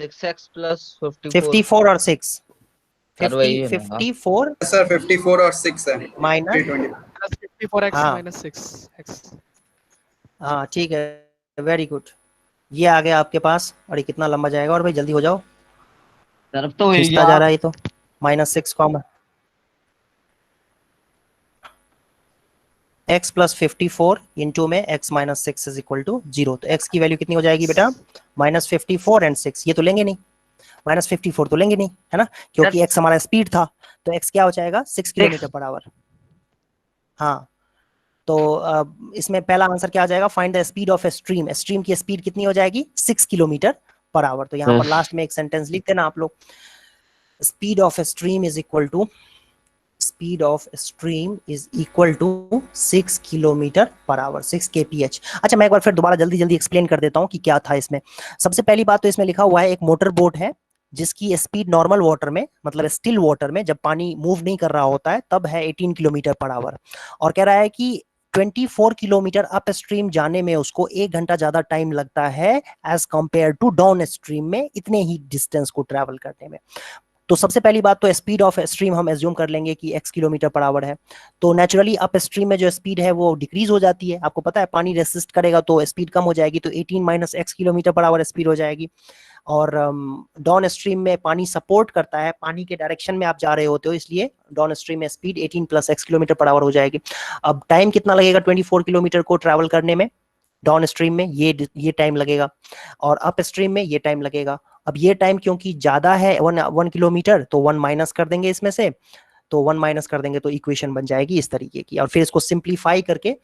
[SPEAKER 6] 6x plus
[SPEAKER 1] 54 और 6
[SPEAKER 6] सर वही है ना?
[SPEAKER 1] 54
[SPEAKER 10] सर 54 और 6 है
[SPEAKER 1] माइनस
[SPEAKER 3] 54x
[SPEAKER 1] हाँ।
[SPEAKER 3] minus 6x।
[SPEAKER 1] हाँ ठीक है, वेरी गुड, ये आ गया आपके पास, और ये कितना लंबा जाएगा, और भाई जल्दी हो जाओ,
[SPEAKER 6] सर तो
[SPEAKER 1] खींचता जा रहा है ये तो, -6 कॉमन x प्लस 54 इंटू में x minus 6 is equal to 0, तो x की वैल्यू कितनी हो जाएगी बेटा, -54 एंड 6, ये तो लेंगे नहीं, -54 तो लेंगे नहीं है ना, क्योंकि x हमारा स्पीड था, तो x क्या हो जाएगा 6 किलोमीटर पर आवर। हाँ तो इसमें पहला आंसर क्या आ जाएगा, find the speed of a stream, stream की स्पीड कितनी हो जाएगी 6 किलोमीटर पर आवर, तो यहाँ पर लास्ट में एक सेंटेंस लिख देना आप लोग, speed of a stream is equal to, speed of stream is equal to 6 kilometre per hour, 6 kph। अच्छा मैं एक बार फिर दोबारा जल्दी एक्सप्लेन कर देता हूँ कि क्या था इसमें। सबसे पहली बात तो इसमें लिखा हुआ है एक मोटर बोट है जिसकी स्पीड नॉर्मल वाटर में, मतलब स्टिल वाटर में जब पानी मूव नहीं कर रहा होता है तब है 18 किलोमीटर पर आवर, और कह रहा है कि 24 किलोमीटर अप स्ट्रीम जाने में उसको 1 घंटा ज्यादा टाइम लगता है as compare to down stream में इतने ही डिस्टेंस को ट्रैवल करने में। तो सबसे पहली बात तो स्पीड ऑफ स्ट्रीम हम एज्यूम कर लेंगे कि x किलोमीटर पर आवर है, तो नेचुरली अप स्ट्रीम में जो स्पीड है वो डिक्रीज हो जाती है, आपको पता है पानी रेसिस्ट करेगा तो स्पीड कम हो जाएगी, तो 18 minus x kilometre per our speed हो जाएगी। और डाउन स्ट्रीम में पानी सपोर्ट करता है, पानी के डायरेक्शन में आप जा रहे होते हो, इसलिए डाउन स्ट्रीम में speed 18 plus x kilometre per our हो जाएगी। अब टाइम कितना लगेगा 24 किलोमीटर को ट्रैवल करने में, डाउन स्ट्रीम में ये टाइम लगेगा, और अप स्ट्रीम में ये टाइम लगेगा। अब ये टाइम क्योंकि ज्यादा है 1 किलोमीटर, तो 1 माइनस कर देंगे इसमें से, तो 1 माइनस कर देंगे तो इक्वेशन बन जाएगी इस तरीके की, और फिर इसको सिंप्लीफाई करके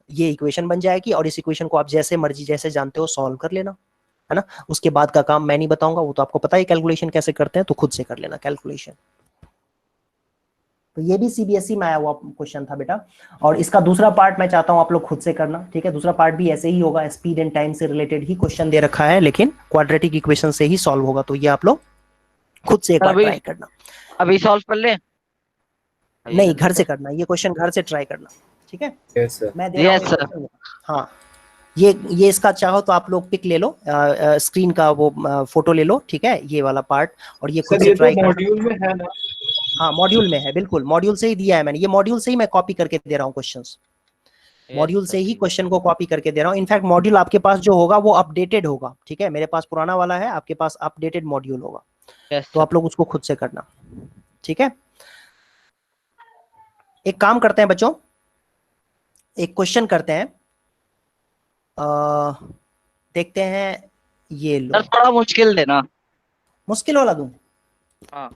[SPEAKER 1] ये इक्वेशन बन जाएगी, और इस इक्वेशन को आप जैसे मर्जी जैसे जानते हो सॉल्व कर लेना, है ना। उसके बाद का काम मैं नहीं बताऊंगा, वो तो आपको पता ही कैलकुलेशन कैसे करते हैं, तो खुद से कर लेना कैलकुलेशन। तो ये भी सीबीएसई में आया हुआ क्वेश्चन था बेटा, और इसका दूसरा पार्ट मैं चाहता हूं आप लोग खुद से करना, ठीक है। दूसरा पार्ट भी ऐसे ही होगा, स्पीड एंड टाइम से रिलेटेड ही क्वेश्चन दे रखा है, लेकिन क्वाड्रेटिक इक्वेशन से ही सॉल्व होगा, तो ये आप लोग खुद से एक बार ट्राई करना।
[SPEAKER 6] अभी सॉल्व कर ले,
[SPEAKER 1] नहीं घर से करना, ये क्वेश्चन घर से ट्राई करना, ठीक है।
[SPEAKER 5] Yes sir.
[SPEAKER 1] मैं दे रहा हूं। हाँ ये इसका चाहो तो आप लोग पिक ले लो, स्क्रीन का वो फोटो ले लो, ठीक है, ये वाला पार्ट, और ये खुद
[SPEAKER 4] सर
[SPEAKER 1] से
[SPEAKER 4] ये तो
[SPEAKER 1] ट्राई कर।
[SPEAKER 4] मॉड्यूल में है ना?
[SPEAKER 1] हाँ मॉड्यूल में है, बिल्कुल मॉड्यूल से ही दिया है मैंने, ये मॉड्यूल से ही मैं कॉपी करके दे रहा हूँ क्वेश्चंस, मॉड्यूल से ही क्वेश्चन को कॉपी करके दे रहा हूँ। इनफैक्ट मॉड्यूल आपके पास जो होगा वो अपडेटेड होगा, ठीक है, मेरे पास पुराना वाला है, आपके पास अपडेटेड मॉड्यूल होगा, तो आप लोग उसको खुद से करना, ठीक है। एक काम करते हैं बच्चों, एक क्वेश्चन करते हैं, देखते हैं, ये लो।
[SPEAKER 6] सर थोड़ा मुश्किल देना।
[SPEAKER 1] मुश्किल वाला दूं?
[SPEAKER 6] हाँ।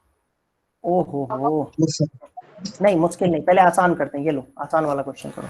[SPEAKER 1] ओहो हो, नहीं मुश्किल नहीं, पहले आसान करते हैं, ये लो आसान वाला क्वेश्चन करो।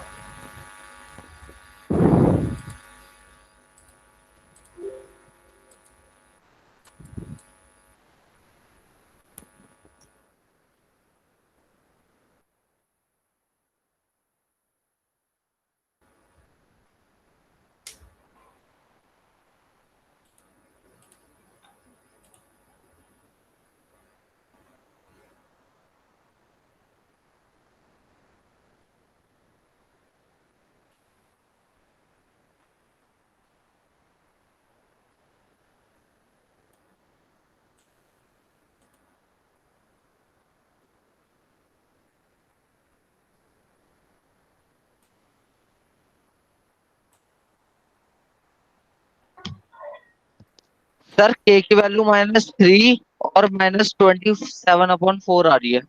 [SPEAKER 6] सर k की वैल्यू -3 और -27/4 आ रही है।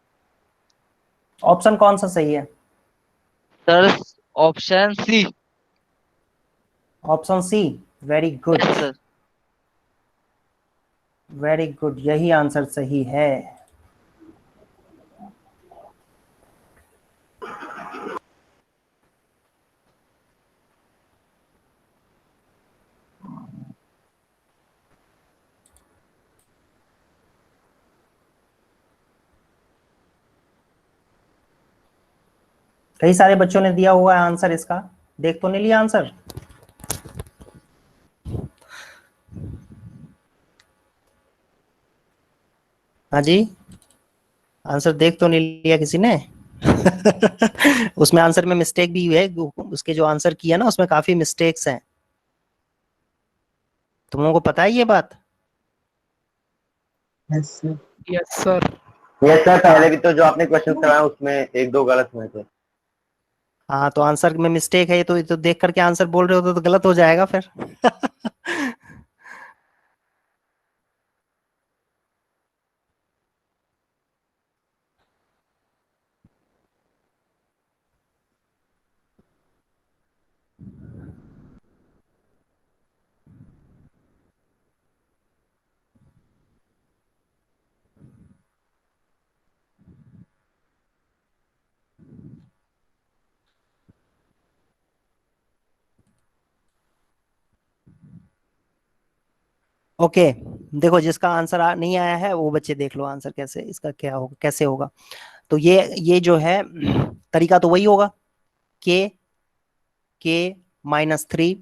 [SPEAKER 1] ऑप्शन कौन सा सही है?
[SPEAKER 6] Sir option C.
[SPEAKER 1] Option C, very good,
[SPEAKER 6] sir
[SPEAKER 1] very good, यही आंसर सही है। कई सारे बच्चों ने दिया हुआ है आंसर इसका, देख तो नहीं लिया आंसर? हाँ जी, आंसर देख तो नहीं लिया किसी ने? उसमें आंसर में मिस्टेक भी है, उसके जो आंसर किया ना उसमें काफी मिस्टेक्स हैं, तुम लोगों को पता है ये बात?
[SPEAKER 3] Yes sir.
[SPEAKER 9] यस सर, पहले भी तो जो आपने क्वेश्चन कराया उसमें एक दो गलत हुए थे।
[SPEAKER 1] हाँ तो आंसर में मिस्टेक है, ये तो देख करके आंसर बोल रहे हो तो गलत हो जाएगा फिर। ओके देखो, जिसका आंसर नहीं आया है वो बच्चे देख लो आंसर कैसे, इसका क्या होगा, कैसे होगा। तो ये जो है तरीका तो वही होगा, के -3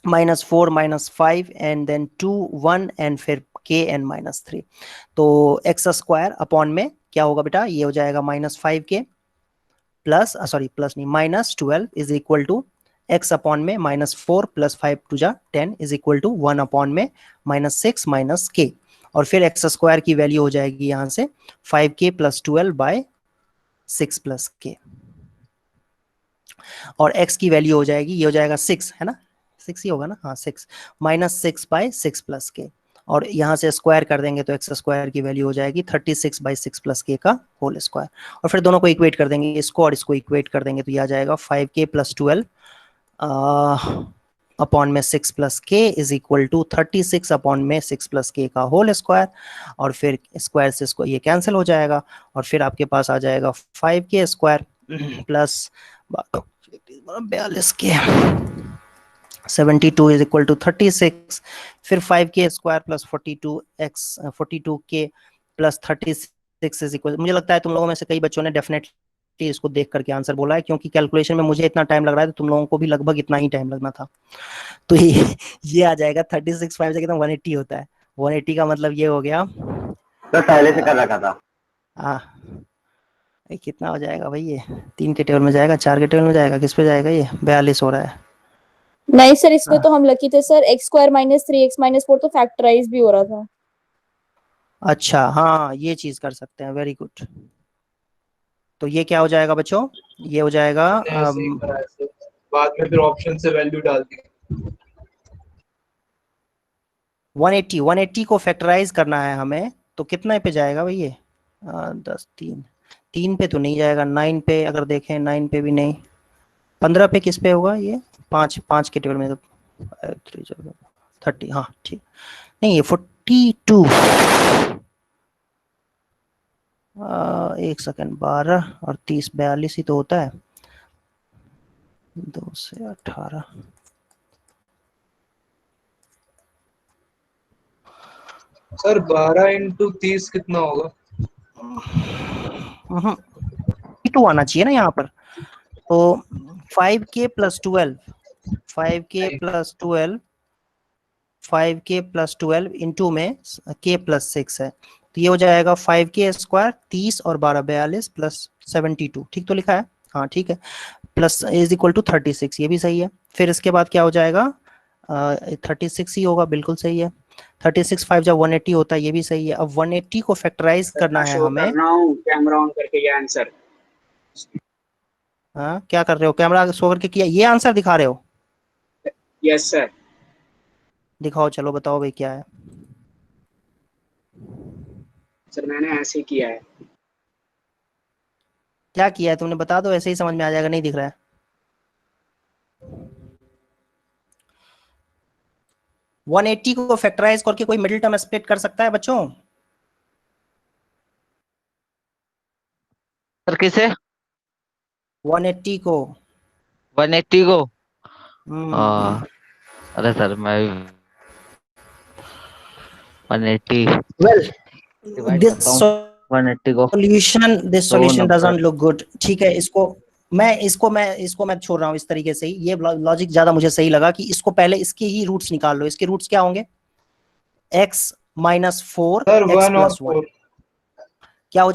[SPEAKER 1] -4 -5 एंड देन 2 1 एंड फिर k n -3, तो x² अपॉन में क्या होगा बेटा, ये हो जाएगा -5k प्लस, सॉरी प्लस नहीं, -12 is equal to x upon में -4 + 5 × 10 इज इक्वल टू 1 अपॉन में -6 - k, और फिर x² की वैल्यू हो जाएगी यहाँ से 5k + 12/6 + k, और x की वैल्यू हो जाएगी, ये हो जाएगा 6 है ना, 6 ही होगा ना, हाँ 6 -6/6 + k, और यहाँ से स्क्वायर कर देंगे तो x² की वैल्यू हो जाएगी 36/6 + k का होल स्क्वायर, और फिर दोनों को इक्वेट कर देंगे, इसको और इसको इक्वेट कर देंगे तो ये आ जाएगा 5k + 12 अपॉन में 6 + k is equal to 36 upon में 6 + k का होल स्क्वायर, और फिर स्क्वायर से इसको ये कैंसिल हो जाएगा, और फिर आपके पास आ जाएगा 5k² plus 42k 72 is equal to 36, फिर 5k² plus 42k plus 36 is equal, मुझे लगता है तुम लोगों में से कई बच्चों ने डेफिनेटली इसको देख करके आंसर बोला है, क्योंकि कैलकुलेशन में मुझे इतना टाइम लग रहा है तो तुम लोगों को भी लगभग इतना ही टाइम लगना था। तो ये आ जाएगा 36 5 से कितना 180 होता है, 180 का मतलब ये हो गया,
[SPEAKER 9] तो पहले से कर रखा था।
[SPEAKER 1] हाँ कितना हो जाएगा भाई, ये 3 के टेबल में जाएगा, 4 के टेबल में जाएगा, किस पे जाएगा, ये 42 हो रहा है,
[SPEAKER 13] नहीं सर, इसमें तो हम लकी थे sir, x square minus 3x minus 4 तो फैक्टराइज भी हो रहा था।
[SPEAKER 1] अच्छा हाँ, ये चीज कर सकते हैं, वेरी गुड। तो ये क्या हो जाएगा बच्चों, ये हो जाएगा
[SPEAKER 4] मैंने ऐसे ही करा है सर, बाद में फिर ऑप्शन से वैल्यू डाल दी।
[SPEAKER 1] 180 को फैक्टराइज करना है हमें, तो कितने पे जाएगा भाई ये? 10 3 पे तो नहीं जाएगा, 9 पे अगर देखें 9 पे भी नहीं, 15 पे किस पे होगा ये? 5 के टेबल में तो 30, हाँ ठीक, नहीं ये 42, एक सेकंड, 12 और 30 42 ही तो होता है, 2 से 18।
[SPEAKER 4] सर 12 इंटू 30 कितना होगा?
[SPEAKER 1] 2 आना चाहिए ना यहाँ पर, तो 5k plus 12, 5k plus 12, 5k plus 12 into में k प्लस 6 है, तो ये हो जाएगा 5k स्क्वायर 30 और 12 42 प्लस 72, ठीक तो लिखा है? हाँ ठीक है, प्लस इज इक्वल टू 36, ये भी सही है। फिर इसके बाद क्या हो जाएगा? 36 ही होगा, बिल्कुल सही है। 36 5 जब 180 होता है, ये भी सही है। अब 180 को फैक्टराइज करना है हमें।
[SPEAKER 2] कैमरा ऑन करके ये आंसर।
[SPEAKER 1] हाँ क्या कर रहे हो, कैमरा शो करके किया, ये आंसर दिखा रहे हो?
[SPEAKER 2] Yes sir.
[SPEAKER 1] दिखाओ, चलो बताओ भाई क्या है।
[SPEAKER 2] सर मैंने ऐसे ही किया है।
[SPEAKER 1] क्या किया है तुमने, बता दो, ऐसे ही समझ में आ जाएगा, नहीं दिख रहा है। वन 180 को फैक्टराइज करके कोई मिडिल टर्म स्प्लिट कर सकता है बच्चों?
[SPEAKER 6] सर किसे?
[SPEAKER 1] 180 को।
[SPEAKER 6] 180 को? अरे सर मैं 180
[SPEAKER 1] वेल दिस
[SPEAKER 6] 180 को
[SPEAKER 1] सॉल्यूशन डजंट लुक गुड। ठीक है, इसको मैं छोड़ रहा हूँ इस तरीके से ही। ये लॉजिक ज्यादा मुझे सही लगा कि इसको पहले इसके ही रूट्स निकाल लो। इसके रूट्स क्या होंगे? x माइनस 4 x प्लस 1 क्या हो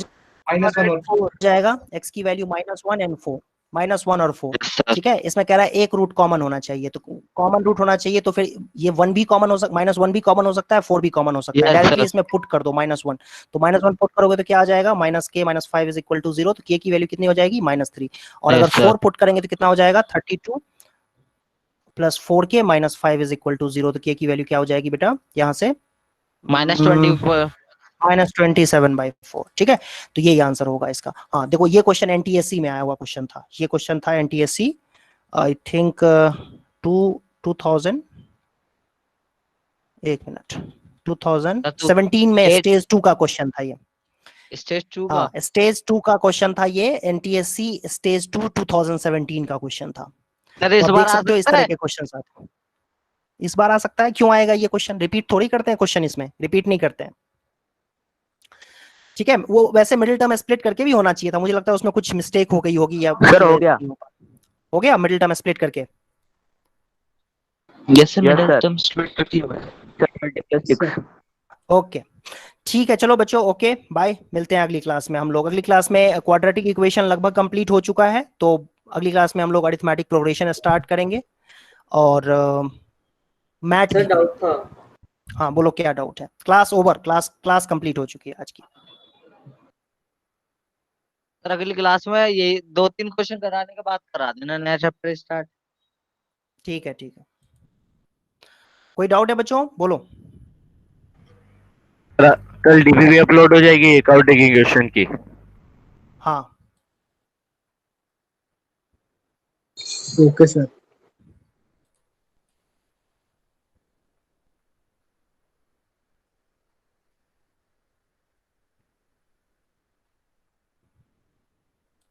[SPEAKER 1] जाएगा? x की वैल्यू -1 एंड 4, -1 और 4। ठीक है, इसमें कह रहा है एक रूट कॉमन होना चाहिए, तो कॉमन रूट होना चाहिए, तो फिर ये 1 भी कॉमन हो सकता है, -1 भी कॉमन हो सकता है, 4 भी कॉमन हो सकता है। डायरेक्टली इसमें पुट कर दो -1, तो -1 पुट करोगे तो क्या आ जाएगा? -k - 5 इज इक्वल टू 0, तो k की वैल्यू कितनी हो जाएगी? -3। और अगर 4 पुट करेंगे तो कितना हो जाएगा? 32 plus 4k - 5 is equal to 0, तो k की वैल्यू क्या हो जाएगी बेटा यहाँ से? -27/4। ठीक है, तो ये आंसर होगा इसका। हाँ देखो, ये क्वेश्चन एनटीएससी में आया हुआ क्वेश्चन था, ये क्वेश्चन था एनटीएससी आई थिंक 2000, एक मिनट, 2017 में स्टेज 2 का क्वेश्चन था ये।
[SPEAKER 6] स्टेज 2 का?
[SPEAKER 1] हाँ स्टेज 2 का क्वेश्चन था ये, एनटीएससी स्टेज 2 2017 का क्वेश्चन था।
[SPEAKER 6] अरे इस बार
[SPEAKER 1] तो इस तरह के क्वेश्चन आते हैं, इस बार आ सकता है। क्यों आएगा ये क्वेश्चन? रिपीट थोड़ी करते हैं क्वेश्चन, इसमें रिपीट नहीं करते हैं। ठीक है, वो वैसे मिडिल टर्म स्प्लिट करके भी होना चाहिए था, मुझे लगता है उसमें कुछ मिस्टेक हो गई होगी या
[SPEAKER 6] सर हो गया
[SPEAKER 1] मिडिल टर्म स्प्लिट करके।
[SPEAKER 8] Yes sir, middle term split करके होगा।
[SPEAKER 1] ओके ठीक है, चलो बच्चों, ओके बाय, मिलते हैं अगली क्लास में हम लोग। अगली क्लास में क्वाड्रेटिक इक्वेशन लगभग कंप्लीट हो चुका है, तो अगली क्लास में हम लोग अरिथमेटिक प्रोग्रेशन स्टार्ट करेंगे और मैथ भी
[SPEAKER 11] डाउट था।
[SPEAKER 1] हाँ बोलो, क्या डाउट है? क्लास ओवर, क्लास कंप्लीट हो चुकी है आज की।
[SPEAKER 6] सर अगली क्लास में ये 2-3 क्वेश्चन कराने के बाद करा देना नया चैप्टर स्टार्ट।
[SPEAKER 1] ठीक है ठीक है, कोई डाउट है बच्चों? बोलो।
[SPEAKER 9] कल डीपीवी अपलोड हो जाएगी अकाउंटिंग क्वेश्चन की।
[SPEAKER 1] हाँ
[SPEAKER 10] ओके सर।